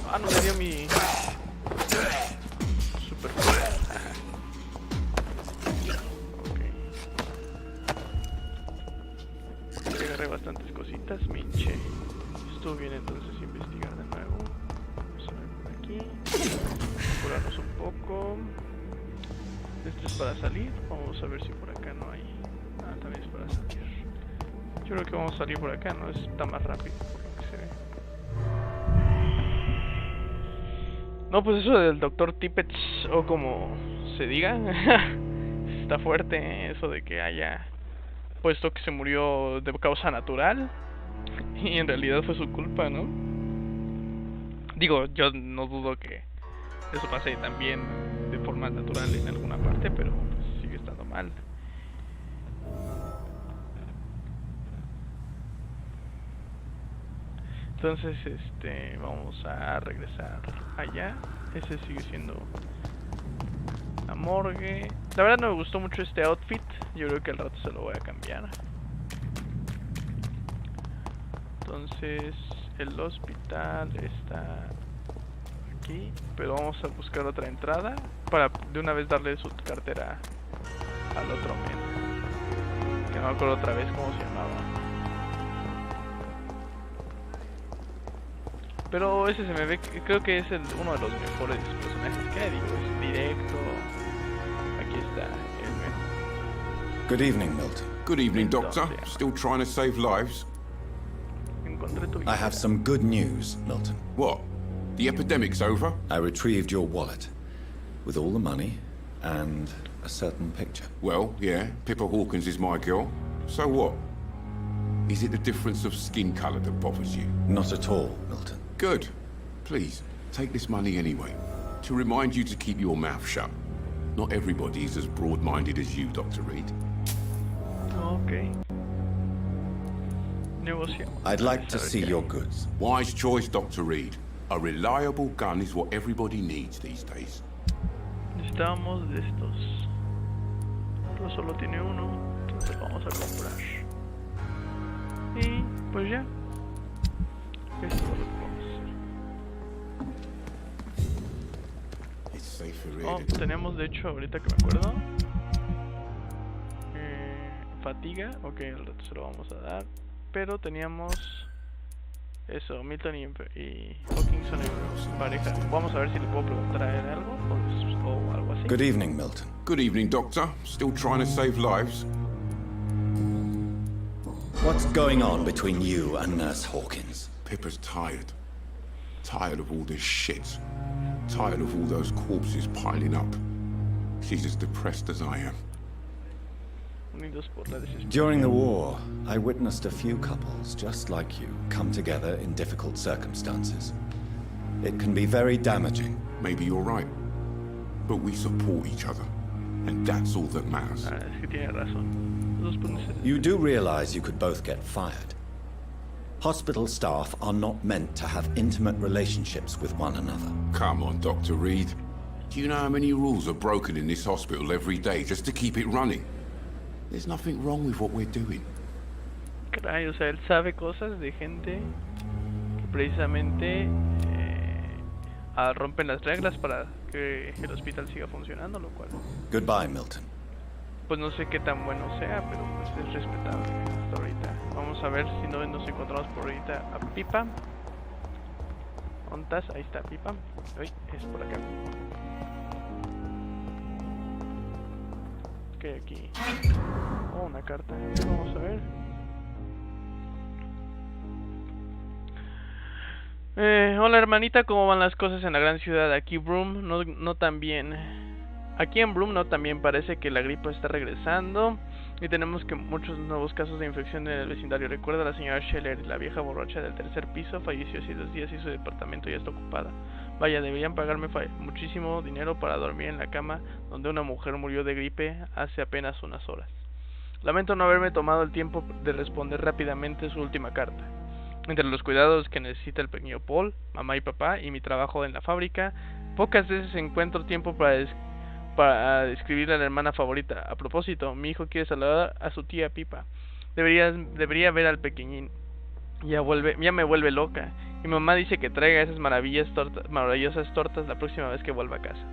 Ah, no me dio mi super. Ok. Agarré bastantes cositas, minche. Estuvo bien entonces investigar de nuevo. Vamos a ver por aquí. Curarnos un poco. Este es para salir. Vamos a ver si por acá no hay. Ah, también es para salir. Yo creo que vamos a salir por acá, ¿no? Está más rápido por lo que se ve. No, pues eso del Dr. Tippett, o como se diga, está fuerte, eso de que haya puesto que se murió de causa natural y en realidad fue su culpa, ¿no? Digo, yo no dudo que eso pase también de forma natural en alguna parte, pero pues sigue estando mal. Entonces, vamos a regresar allá. Ese sigue siendo la morgue. La verdad no me gustó mucho este outfit. Yo creo que al rato se lo voy a cambiar. Entonces, el hospital está aquí. Pero vamos a buscar otra entrada para de una vez darle su cartera al otro men. Que no me acuerdo otra vez cómo se llamaba. Pero ese se me ve, creo que es uno de los mejores personajes que hay, digo, es directo. Aquí está el menú. Good evening, Milton. Good evening, Doctor. Still trying to save lives? Encontré tu I have some good news, Milton. What? The epidemic's over? I retrieved your wallet with all the money and a certain picture. Well, yeah, Pippa Hawkins is my girl. So what? Is it the difference of skin colour that bothers you? Not at all, Milton. Good. Please, take this money anyway. To remind you to keep your mouth shut. Not everybody is as broad-minded as you, Dr. Reed. Ok. Negocio. I'd like to see your goods. Wise choice, Dr. Reed. A reliable gun is what everybody needs these days. Necesitamos de estos. Pero solo tiene uno, entonces lo vamos a comprar. Y pues ya. Esto es lo que vamos a hacer. It's safer Oh, here. tenemos de hecho, ahorita que me acuerdo, fatiga, ok, al rato se lo vamos a dar. Pero teníamos eso, Milton y Hawkins son pareja. Vamos a ver si le puedo preguntar a él algo o algo así. Good evening, Milton. Good evening, Doctor. Still trying to save lives? What's going on between you and Nurse Hawkins? Pippa's tired. Tired of all this shit. Tired of all those corpses piling up. She's as depressed as I am. Unidos por la desesperación. During the war, I witnessed a few couples just like you come together in difficult circumstances. It can be very damaging. Maybe you're right. But we support each other. And that's all that matters. Ah, es que tiene razón. Los dos pueden ser- You do realize you could both get fired. Hospital staff are not meant to have intimate relationships with one another. Come on, Dr. Reed. Do you know how many rules are broken in this hospital every day just to keep it running? There's nothing wrong with what we're doing. Caray, o sea, él sabe cosas de gente que precisamente rompen las reglas para que el hospital siga funcionando, lo cual, Goodbye, Milton. pues no sé qué tan bueno sea, pero pues es respetable hasta ahorita. Vamos a ver si no nos encontramos por ahorita a Pipa. ¿Dónde estás? Ahí está Pipa. Uy, es por acá. ¿Qué hay aquí? Oh, una carta. Vamos a ver. Hola hermanita, ¿cómo van las cosas en la gran ciudad? Aquí Broom no tan bien. Aquí en Broom no también parece que la gripe está regresando y tenemos que muchos nuevos casos de infección en el vecindario. Recuerda a la señora Scheller, la vieja borracha del tercer piso, falleció hace 2 días y su departamento ya está ocupado. Vaya, deberían pagarme muchísimo dinero para dormir en la cama donde una mujer murió de gripe hace apenas unas horas. Lamento no haberme tomado el tiempo de responder rápidamente su última carta. Entre los cuidados que necesita el pequeño Paul, mamá y papá, y mi trabajo en la fábrica, pocas veces encuentro tiempo para escribirle a la hermana favorita. A propósito, mi hijo quiere saludar a su tía Pipa. Debería ver al pequeñín. Ya me vuelve loca. Mi mamá dice que traiga esas maravillosas tortas la próxima vez que vuelva a casa.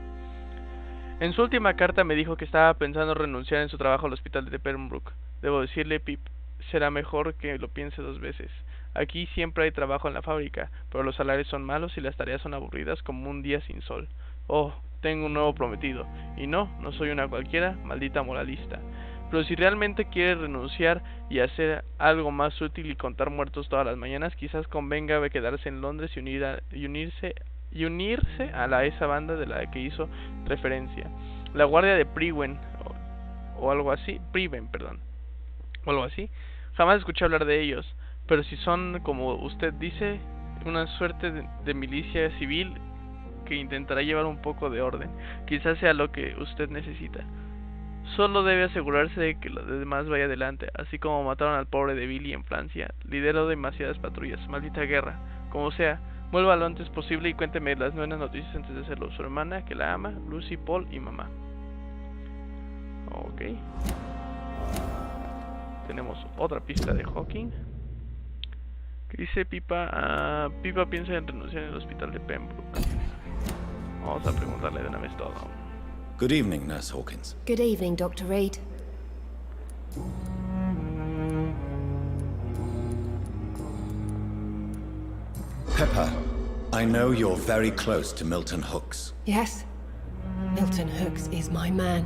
En su última carta me dijo que estaba pensando renunciar en su trabajo al hospital de Pembroke. Debo decirle, Pip, será mejor que lo piense 2 veces. Aquí siempre hay trabajo en la fábrica, pero los salarios son malos y las tareas son aburridas como un día sin sol. Oh, tengo un nuevo prometido. Y no soy una cualquiera, maldita moralista. Pero si realmente quiere renunciar y hacer algo más útil y contar muertos todas las mañanas, quizás convenga quedarse en Londres y unirse a esa banda de la que hizo referencia. La guardia de Priven, o algo así. Priven, perdón. O algo así. Jamás escuché hablar de ellos. Pero si son, como usted dice, una suerte de milicia civil que intentará llevar un poco de orden, quizás sea lo que usted necesita. Solo debe asegurarse de que lo demás vaya adelante, así como mataron al pobre de Billy en Francia. Lideró demasiadas patrullas, maldita guerra. Como sea, vuelva lo antes posible y cuénteme las buenas noticias antes de hacerlo. Su hermana, que la ama, Lucy, Paul y mamá. Ok. Tenemos otra pista de Hawking. ¿Qué dice Pipa? Pipa piensa en renunciar en el hospital de Pembroke. Vamos a preguntarle de una vez todo. Good evening, Nurse Hawkins. Good evening, Dr. Reed. Pepper, I know you're very close to Milton Hooks. Yes. Milton Hooks is my man.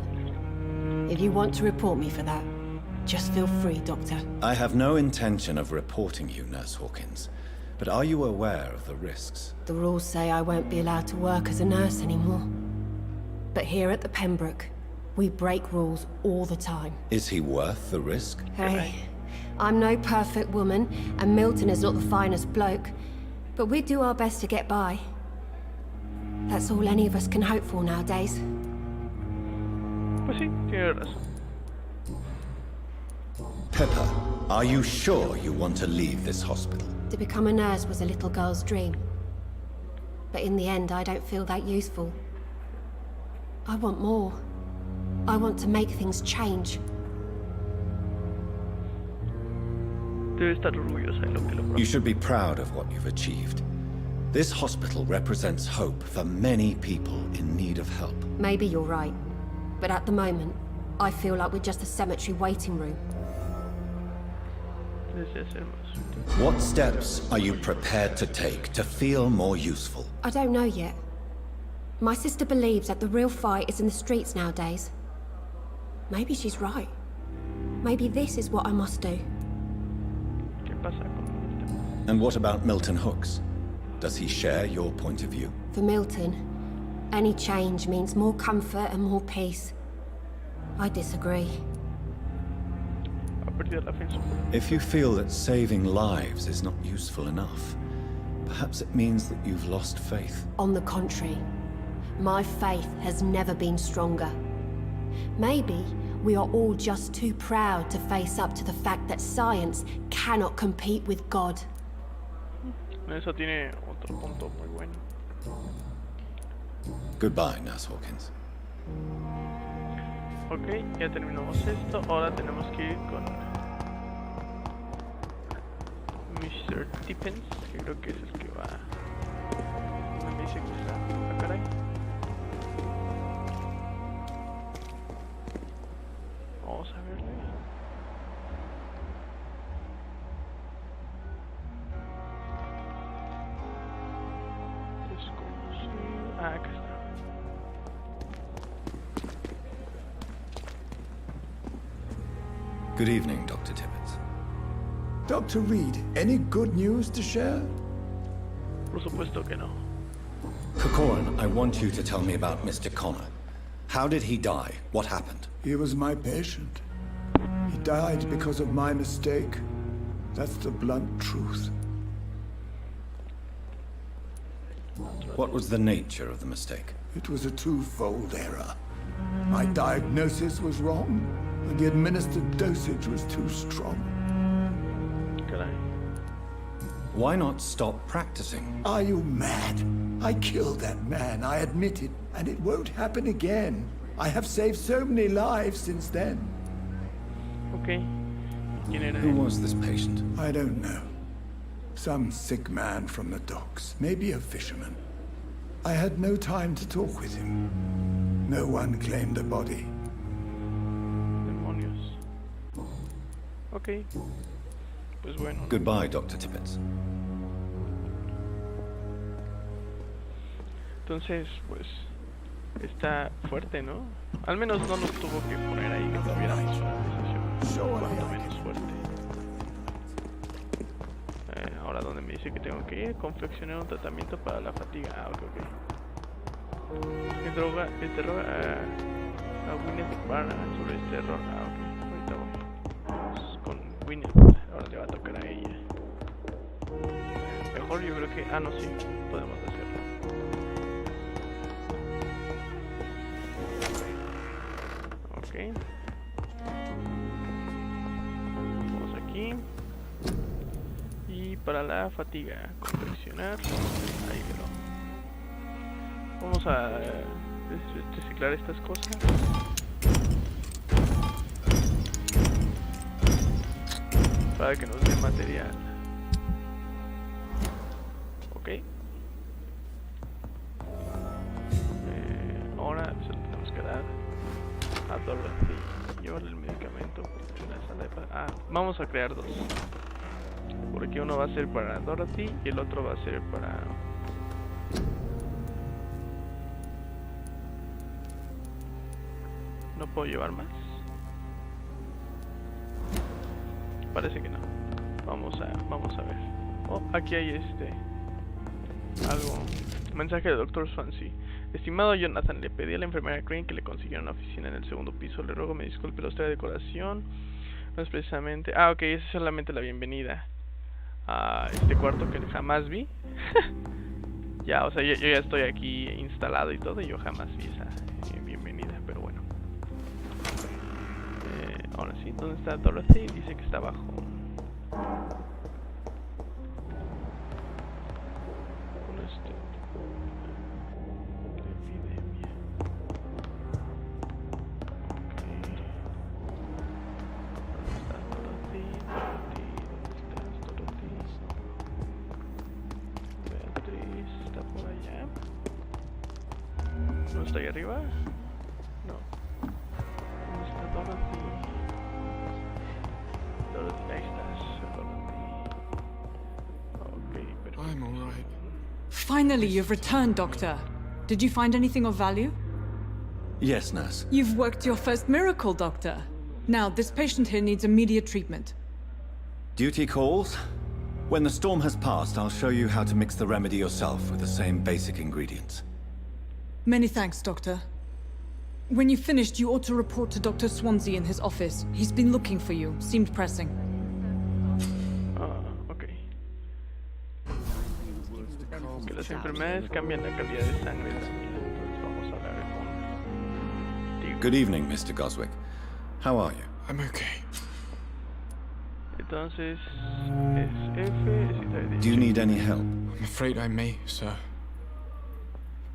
If you want to report me for that, just feel free, Doctor. I have no intention of reporting you, Nurse Hawkins. But are you aware of the risks? The rules say I won't be allowed to work as a nurse anymore. But here at the Pembroke, we break rules all the time. Is he worth the risk? Hey, I'm no perfect woman, and Milton is not the finest bloke. But we do our best to get by. That's all any of us can hope for nowadays. Pues sí, tiene razón. Pepper, are you sure you want to leave this hospital? To become a nurse was a little girl's dream. But in the end, I don't feel that useful. I want more. I want to make things change. Debe estar orgullosa de lo que logró. You should be proud of what you've achieved. This hospital represents hope for many people in need of help. Maybe you're right. But at the moment, I feel like we're just a cemetery waiting room. What steps are you prepared to take to feel more useful? I don't know yet. My sister believes that the real fight is in the streets nowadays. Maybe she's right. Maybe this is what I must do. And what about Milton Hooks? Does he share your point of view? For Milton, any change means more comfort and more peace. I disagree. If you feel that saving lives is not useful enough, perhaps it means that you've lost faith. On the contrary, my faith has never been stronger. Maybe we are all just too proud to face up to the fact that science cannot compete with God. Eso tiene otro punto muy bueno. Goodbye, Nurse Hawkins. Ok, ya terminamos esto. Ahora tenemos que ir con Mr. Tippens, que creo que es el que va. ¿Dónde me dice que está? Ah, caray. Vamos a verle. Desconocido. Ah, acá está. Good evening, Dr. Tippett. Dr. Reed, any good news to share? Por supuesto que no. Corcoran, I want you to tell me about Mr. Connor. How did he die? What happened? He was my patient. He died because of my mistake. That's the blunt truth. What was the nature of the mistake? It was a twofold error. My diagnosis was wrong, and the administered dosage was too strong. Caray. Why not stop practicing? Are you mad? I killed that man, I admit it, and it won't happen again. I have saved so many lives since then. Ok. ¿Quién era Who él? was this patient? I don't know. Some sick man from the docks, maybe a fisherman. I had no time to talk with him. No one claimed the body. Demonios. Ok. Pues bueno. Goodbye, Dr. Tippett. Entonces, pues está fuerte, ¿no? Al menos no nos tuvo que poner ahí que tuviéramos una decisión cuanto menos fuerte. Ahora donde me dice que tengo que ir, confeccionar un tratamiento para la fatiga. Ah, ok. Interroga a Gwyneth Barna sobre este error. Ah, ok. Ahorita vamos con Gwyneth. Ahora le va a tocar a ella. Mejor yo creo que... Ah, no, sí. Podemos hacerlo. Ok. Vamos aquí. Y para la fatiga, confeccionar. Ahí quedó. Vamos a reciclar estas cosas. Para que nos dé material. Ok. Ahora solo tenemos que dar a Dorothy, llevarle el medicamento en la sala de... vamos a crear dos. Porque uno va a ser para Dorothy y el otro va a ser para ¿Puedo llevar más? Parece que no. Vamos a ver. Oh, aquí hay algo. Mensaje del Dr. Swansea. Estimado Jonathan, le pedí a la enfermera Crane que le consiguiera una oficina en el segundo piso. Le ruego me disculpe la austera decoración. No es precisamente... Ah, ok, esa es solamente la bienvenida a este cuarto que jamás vi. Ya, o sea, yo ya estoy aquí instalado y todo, y yo jamás vi esa bienvenida, pero bueno. Ahora sí, ¿dónde está Dorothy? Dice que está abajo. Epidemia. ¿Dónde está Dorothy? ¿Dónde estás, Dorothy? Beatriz está por allá. ¿No está ahí arriba? No. ¿Dónde está Dorothy? Dorothy, ahí estás, Dorothy. Ok, perfecto. I'm alright. Finally, you've returned, Doctor. Did you find anything of value? Yes, nurse. You've worked your first miracle, Doctor. Now, this patient here needs immediate treatment. Duty calls. When the storm has passed, I'll show you how to mix the remedy yourself with the same basic ingredients. Many thanks, Doctor. When you've finished, you ought to report to Dr. Swansea in his office. He's been looking for you. Seemed pressing. Ok. Que las enfermedades cambian la calidad de sangre también. Entonces vamos a hablar con... Good evening, Mr. Goswick. How are you? I'm okay. Entonces, es F, Do you need any help? I'm afraid I may, sir.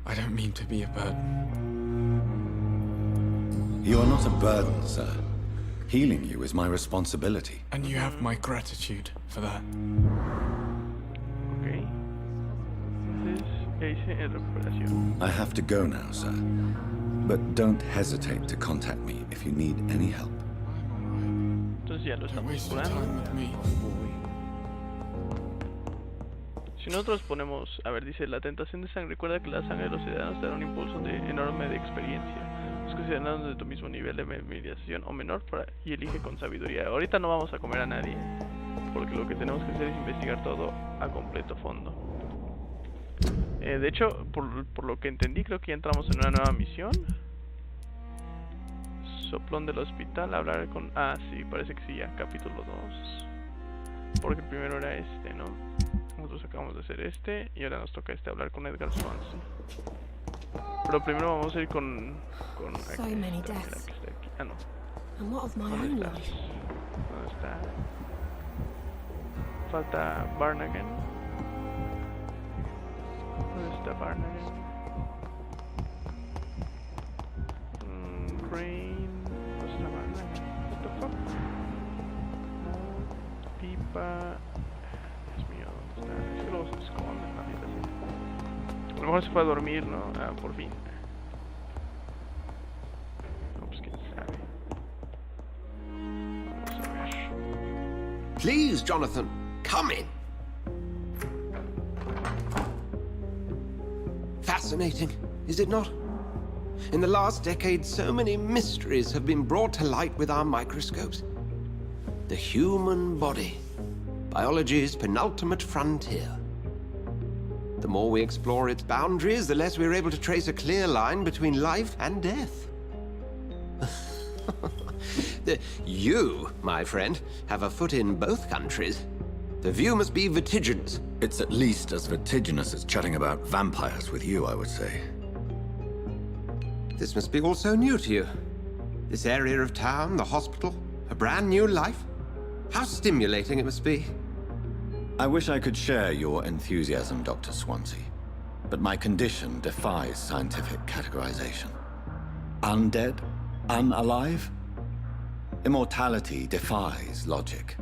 I don't mean to be a burden. You are not a burden, sir. Healing you is my responsibility. And you have my gratitude for that. Ok. Entonces, hice en recuperación. I have to go now, sir. But don't hesitate to contact me if you need any help. Entonces ya lo Don't estamos waste your curando. time with me. Si nosotros ponemos, a ver, dice, la tentación de sangre, recuerda que la sangre de los ciudadanos te da un impulso enorme de experiencia. Busca ciudadanos de tu mismo nivel de mediación o menor y elige con sabiduría. Ahorita no vamos a comer a nadie, porque lo que tenemos que hacer es investigar todo a completo fondo. De hecho, por lo que entendí, creo que ya entramos en una nueva misión. Soplón del hospital, hablar con... Ah, sí, parece que sí, ya, capítulo 2. Porque el primero era este, ¿no? Nosotros acabamos de hacer y ahora nos toca hablar con Edgar Swansea. Pero primero vamos a ir con So many deaths. Ah, no. And what of my ¿Dónde own estás? life? ¿Dónde está? Falta Barnagan. ¿Dónde está Barnagan? Crane. ¿Dónde está Barnagan? What the fuck? No. Pipa. Dios mío, ¿dónde está? Es que luego se esconde, maldita sea. A lo mejor se fue a dormir, ¿no? Ah, por fin. No, pues quién sabe. Vamos a ver. Please, Jonathan, come in. Fascinating, is it not? In the last decade, so many mysteries have been brought to light with our microscopes. The human body, biology's penultimate frontier. The more we explore its boundaries, the less we're able to trace a clear line between life and death. You, my friend, have a foot in both countries. The view must be vertiginous. It's at least as vertiginous as chatting about vampires with you, I would say. This must be all so new to you. This area of town, the hospital, a brand new life. How stimulating it must be. I wish I could share your enthusiasm, Dr. Swansea. But my condition defies scientific categorization. Undead? Unalive? Immortality defies logic.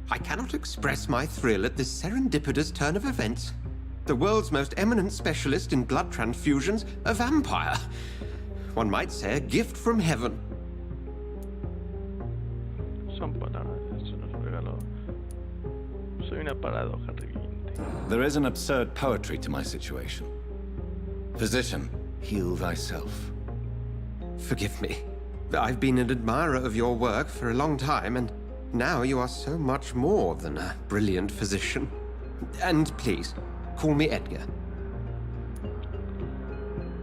I cannot express my thrill at this serendipitous turn of events. The world's most eminent specialist in blood transfusions, a vampire. One might say a gift from heaven. Son palabras, eso nos regaló. Soy una paradoja viviente. There is an absurd poetry to my situation. Physician, heal thyself. Forgive me. I've been an admirer of your work for a long time, and now you are so much more than a brilliant physician. And please, call me Edgar.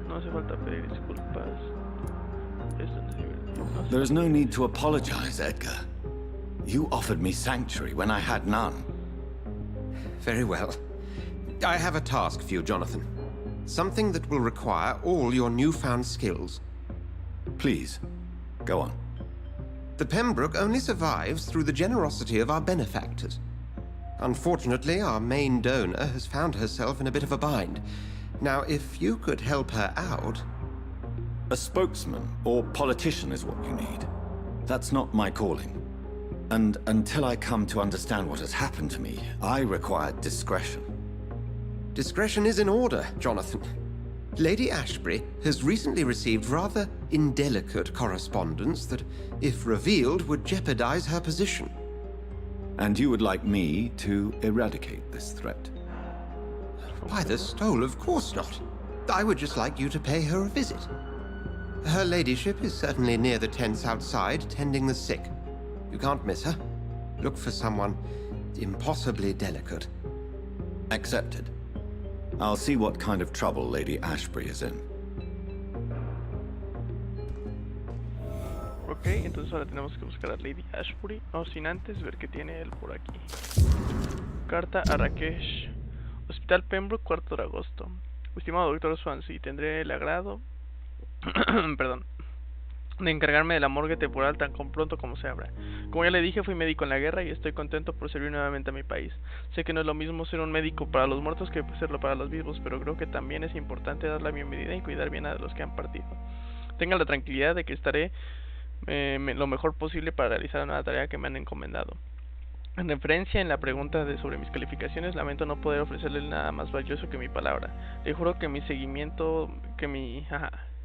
No hace falta pedir disculpas. There is no need to apologize, Edgar. You offered me sanctuary when I had none. Very well. I have a task for you, Jonathan. Something that will require all your newfound skills. Please, go on. The Pembroke only survives through the generosity of our benefactors. Unfortunately, our main donor has found herself in a bit of a bind. Now, if you could help her out... A spokesman or politician is what you need. That's not my calling. And until I come to understand what has happened to me, I require discretion. Discretion is in order, Jonathan. Lady Ashbury has recently received rather indelicate correspondence that, if revealed, would jeopardize her position. And you would like me to eradicate this threat? By the stole, of course not. I would just like you to pay her a visit. Her ladyship is certainly near the tents outside, tending the sick. You can't miss her. Look for someone impossibly delicate. Accepted. I'll see what kind of trouble Lady Ashbury is in. Ok, entonces ahora tenemos que buscar a Lady Ashbury, no sin antes ver qué tiene él por aquí. Carta a Rakesh. Hospital Pembroke, 4 de agosto. Estimado doctor Swansea, tendré el agrado perdón, de encargarme de la morgue temporal tan pronto como se abra. Como ya le dije, fui médico en la guerra y estoy contento por servir nuevamente a mi país. Sé que no es lo mismo ser un médico para los muertos que serlo para los vivos, pero creo que también es importante dar la bienvenida y cuidar bien a los que han partido. Tenga la tranquilidad de que estaré lo mejor posible para realizar la nueva tarea que me han encomendado. En referencia en la pregunta sobre mis calificaciones, lamento no poder ofrecerle nada más valioso que mi palabra. Le juro que mi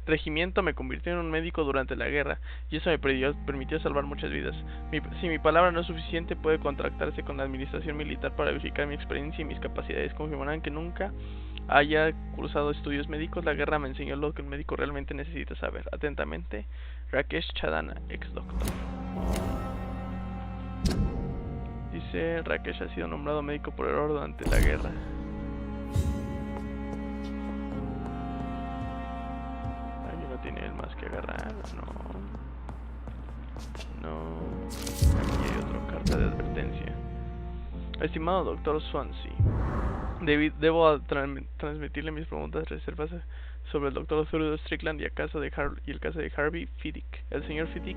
regimiento me convirtió en un médico durante la guerra, y eso me permitió salvar muchas vidas. Si mi palabra no es suficiente, puede contactarse con la administración militar para verificar mi experiencia y mis capacidades. Confirmarán que nunca haya cursado estudios médicos. La guerra me enseñó lo que un médico realmente necesita saber. Atentamente, Rakesh Chadana, ex doctor. Dice, Rakesh ha sido nombrado médico por error durante la guerra. Ahí no tiene él más que agarrar, no. Aquí hay otra carta de advertencia. Estimado doctor Swansea, debo transmitirle mis preguntas reservas sobre el doctor Theodore Strickland y el caso de Harvey Fiddick. El señor Fiddick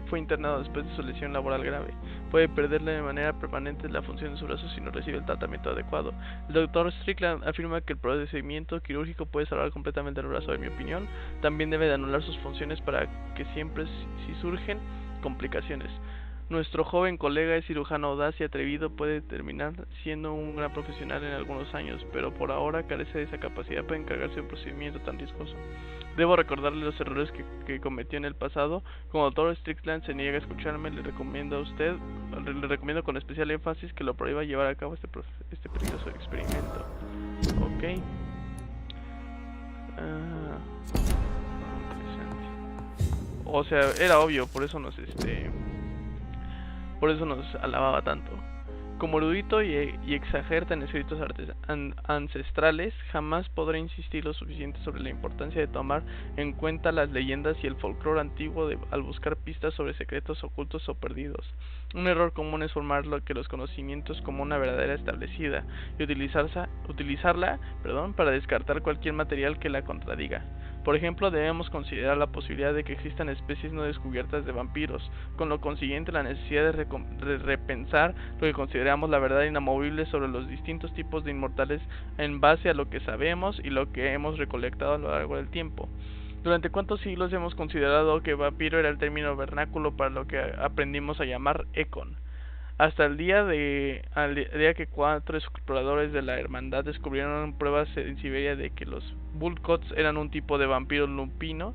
fue internado después de su lesión laboral grave. Puede perderle de manera permanente la función de su brazo si no recibe el tratamiento adecuado. El doctor Strickland afirma que el procedimiento quirúrgico puede salvar completamente el brazo. En mi opinión, también debe de anular sus funciones para que siempre, si surgen complicaciones. Nuestro joven colega es cirujano audaz y atrevido, puede terminar siendo un gran profesional en algunos años, pero por ahora carece de esa capacidad para encargarse de un procedimiento tan riesgoso. Debo recordarle los errores que cometió en el pasado. Como doctor Strickland se niega a escucharme, le recomiendo con especial énfasis que lo prohíba llevar a cabo este peligroso experimento. Ok. Interesante. O sea, era obvio, por eso nos alababa tanto. Como erudito y exagerta en escritos ancestrales, jamás podré insistir lo suficiente sobre la importancia de tomar en cuenta las leyendas y el folclore antiguo al buscar pistas sobre secretos ocultos o perdidos. Un error común es formar los conocimientos como una verdadera establecida y utilizarla para descartar cualquier material que la contradiga. Por ejemplo, debemos considerar la posibilidad de que existan especies no descubiertas de vampiros, con lo consiguiente la necesidad de repensar lo que consideramos la verdad inamovible sobre los distintos tipos de inmortales en base a lo que sabemos y lo que hemos recolectado a lo largo del tiempo. ¿Durante cuántos siglos hemos considerado que vampiro era el término vernáculo para lo que aprendimos a llamar Econ? Hasta el día que 4 exploradores de la hermandad descubrieron pruebas en Siberia de que los Bullcots eran un tipo de vampiro lupino,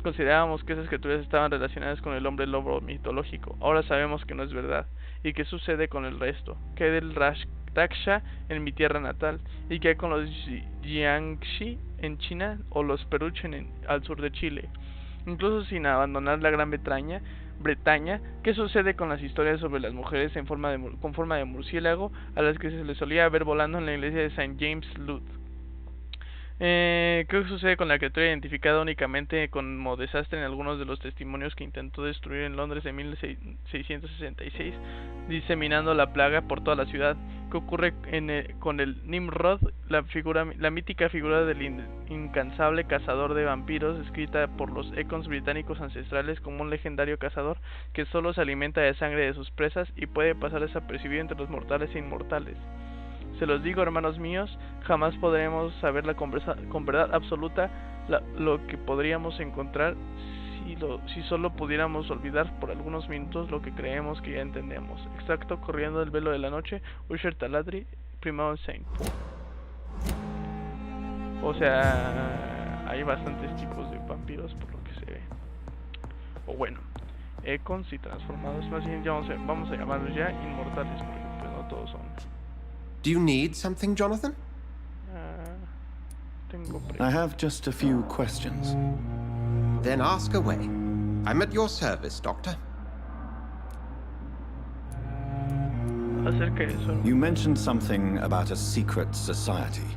considerábamos que esas criaturas estaban relacionadas con el hombre lobo mitológico. Ahora sabemos que no es verdad. ¿Y qué sucede con el resto? ¿Qué hay del Raksha en mi tierra natal? ¿Y qué hay con los Jiangxi en China o los Peruchen al sur de Chile? incluso sin abandonar la Gran Bretaña. ¿Qué sucede con las historias sobre las mujeres con forma de murciélago a las que se les solía ver volando en la iglesia de St. James Lud? ¿Qué sucede con la criatura identificada únicamente como desastre en algunos de los testimonios que intentó destruir en Londres en 1666, diseminando la plaga por toda la ciudad? ¿Qué ocurre con el Nimrod, la mítica figura del incansable cazador de vampiros, escrita por los econs británicos ancestrales como un legendario cazador que solo se alimenta de sangre de sus presas y puede pasar desapercibido entre los mortales e inmortales? Se los digo, hermanos míos, jamás podremos saber con verdad absoluta lo que podríamos encontrar si solo pudiéramos olvidar por algunos minutos lo que creemos que ya entendemos. Exacto, corriendo el velo de la noche, Usher Taladri, Primado Saint Paul. O sea, hay bastantes tipos de vampiros por lo que se ve. O bueno, econs y transformados, más bien ya vamos a llamarlos ya inmortales, porque pues no todos son. Do you need something, Jonathan? I have just a few questions. Then ask away. I'm at your service, Doctor. Acerca de eso. You mentioned something about a secret society.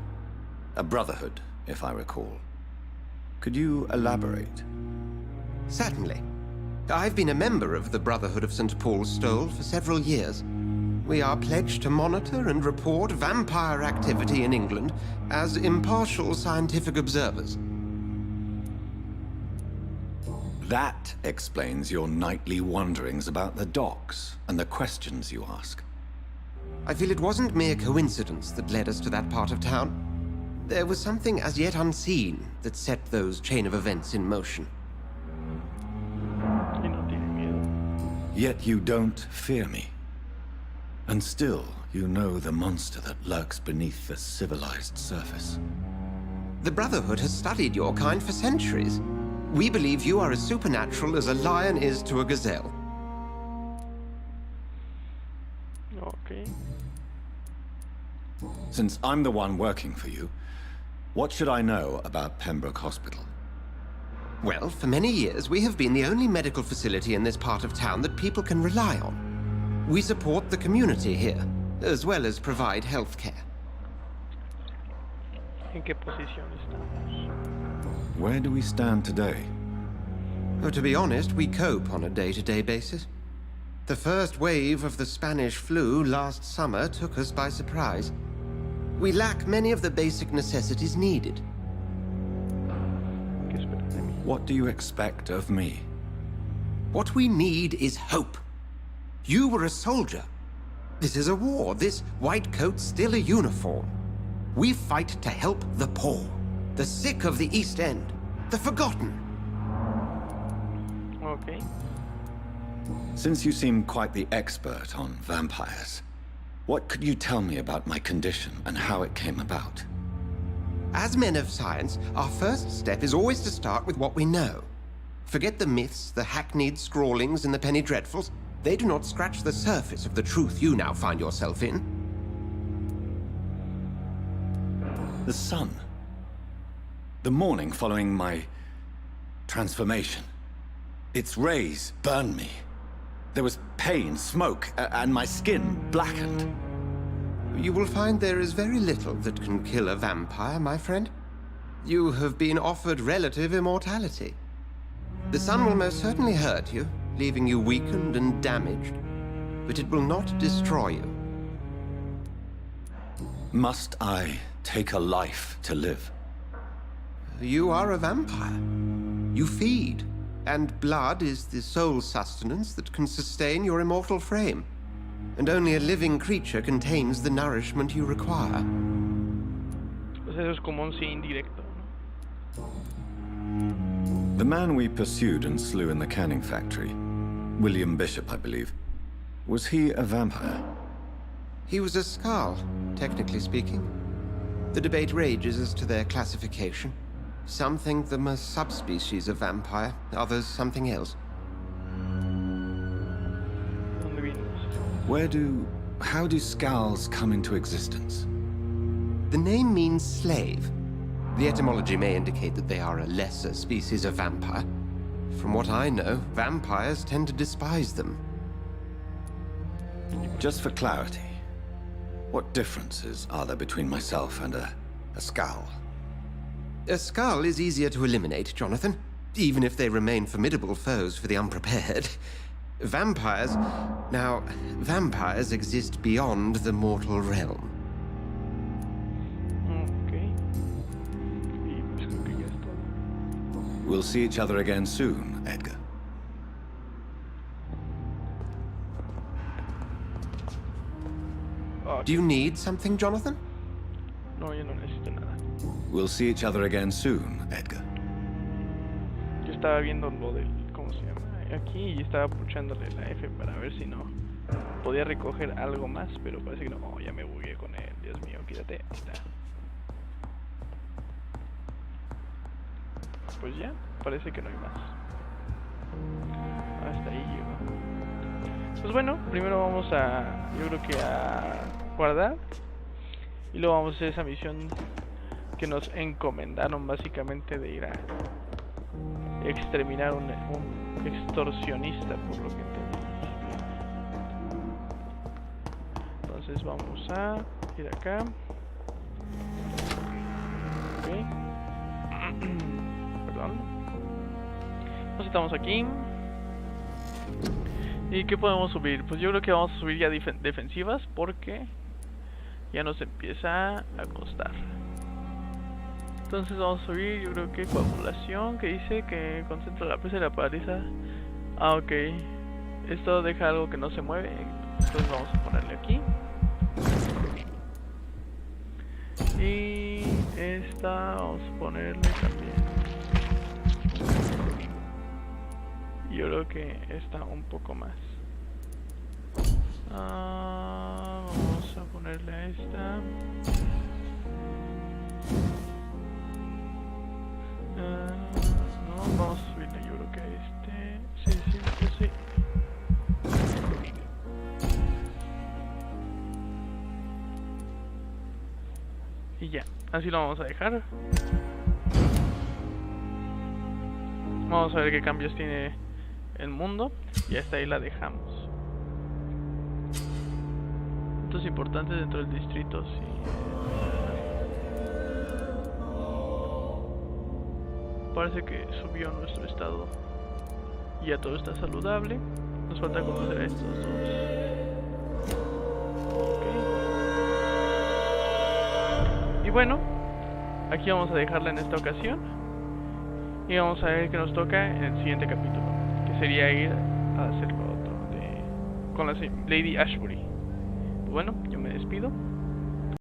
A brotherhood, if I recall. Could you elaborate? Certainly. I've been a member of the Brotherhood of St. Paul's Stole for several years. We are pledged to monitor and report vampire activity in England as impartial scientific observers. That explains your nightly wanderings about the docks and the questions you ask. I feel it wasn't mere coincidence that led us to that part of town. There was something as yet unseen that set those chain of events in motion. Yet you don't fear me. And still, you know the monster that lurks beneath the civilized surface. The Brotherhood has studied your kind for centuries. We believe you are as supernatural as a lion is to a gazelle. Okay. Since I'm the one working for you, what should I know about Pembroke Hospital? Well, for many years, we have been the only medical facility in this part of town that people can rely on. We support the community here, as well as provide health care. ¿En qué posición estamos? Where do we stand today? Oh, to be honest, we cope on a day-to-day basis. The first wave of the Spanish flu last summer took us by surprise. We lack many of the basic necessities needed. What do you expect of me? What we need is hope. You were a soldier. This is a war. This white coat's still a uniform. We fight to help the poor, the sick of the East End, the forgotten. Okay. Since you seem quite the expert on vampires, what could you tell me about my condition and how it came about? As men of science, our first step is always to start with what we know. Forget the myths, the hackneyed scrawlings in the penny dreadfuls. They do not scratch the surface of the truth you now find yourself in. The sun. The morning following my transformation. Its rays burned me. There was pain, smoke, and my skin blackened. You will find there is very little that can kill a vampire, my friend. You have been offered relative immortality. The sun will most certainly hurt you, leaving you weakened and damaged, but it will not destroy you. Must I take a life to live? You are a vampire. You feed, and blood is the sole sustenance that can sustain your immortal frame. And only a living creature contains the nourishment you require. Pues eso es como un sí indirecto, ¿no? The man we pursued and slew in the canning factory, William Bishop, I believe, was he a vampire? He was a Skald, technically speaking. The debate rages as to their classification. Some think them a subspecies of vampire, others something else. How do Skulls come into existence? The name means slave. The etymology may indicate that they are a lesser species of vampire. From what I know, vampires tend to despise them. Just for clarity, what differences are there between myself and a skull? A skull is easier to eliminate, Jonathan, even if they remain formidable foes for the unprepared. Vampires... Now, vampires exist beyond the mortal realm. We'll see each other again soon, Edgar. Do you need something, Jonathan? No, yo no necesito nada. We'll see each other again soon, Edgar. Yo estaba viendo lo del... ¿Cómo se llama? Aquí y estaba pulsándole la F para ver si no podía recoger algo más, pero parece que no. Oh, ya me bugué con él. Dios mío, quítate. Ahí está. Pues ya, parece que no hay más. Hasta ahí llegó. Pues bueno, primero vamos a... Yo creo que a guardar. Y luego vamos a hacer esa misión que nos encomendaron básicamente de ir a exterminar un extorsionista, por lo que entendimos. Entonces vamos a ir acá. Ok. Perdón. Nos estamos aquí. ¿Y qué podemos subir? Pues yo creo que vamos a subir ya defensivas porque ya nos empieza a costar. Entonces vamos a subir, yo creo que coagulación, que dice que concentra la presa y la paraliza. Ah, ok. Esto deja algo que no se mueve. Entonces vamos a ponerle aquí. Y esta vamos a ponerle también. Yo creo que esta un poco más. Vamos a ponerle a esta. No, vamos a subirle yo creo que a este. Sí. Y ya, así lo vamos a dejar. Vamos a ver qué cambios tiene el mundo. Y hasta ahí la dejamos. Puntos importantes dentro del distrito, sí. Parece que subió nuestro estado. Y ya todo está saludable. Nos falta conocer a estos dos. Okay. Y bueno, aquí vamos a dejarla en esta ocasión. Y vamos a ver qué nos toca en el siguiente capítulo, que sería ir a hacer lo otro con la Lady Ashbury. Bueno, yo me despido.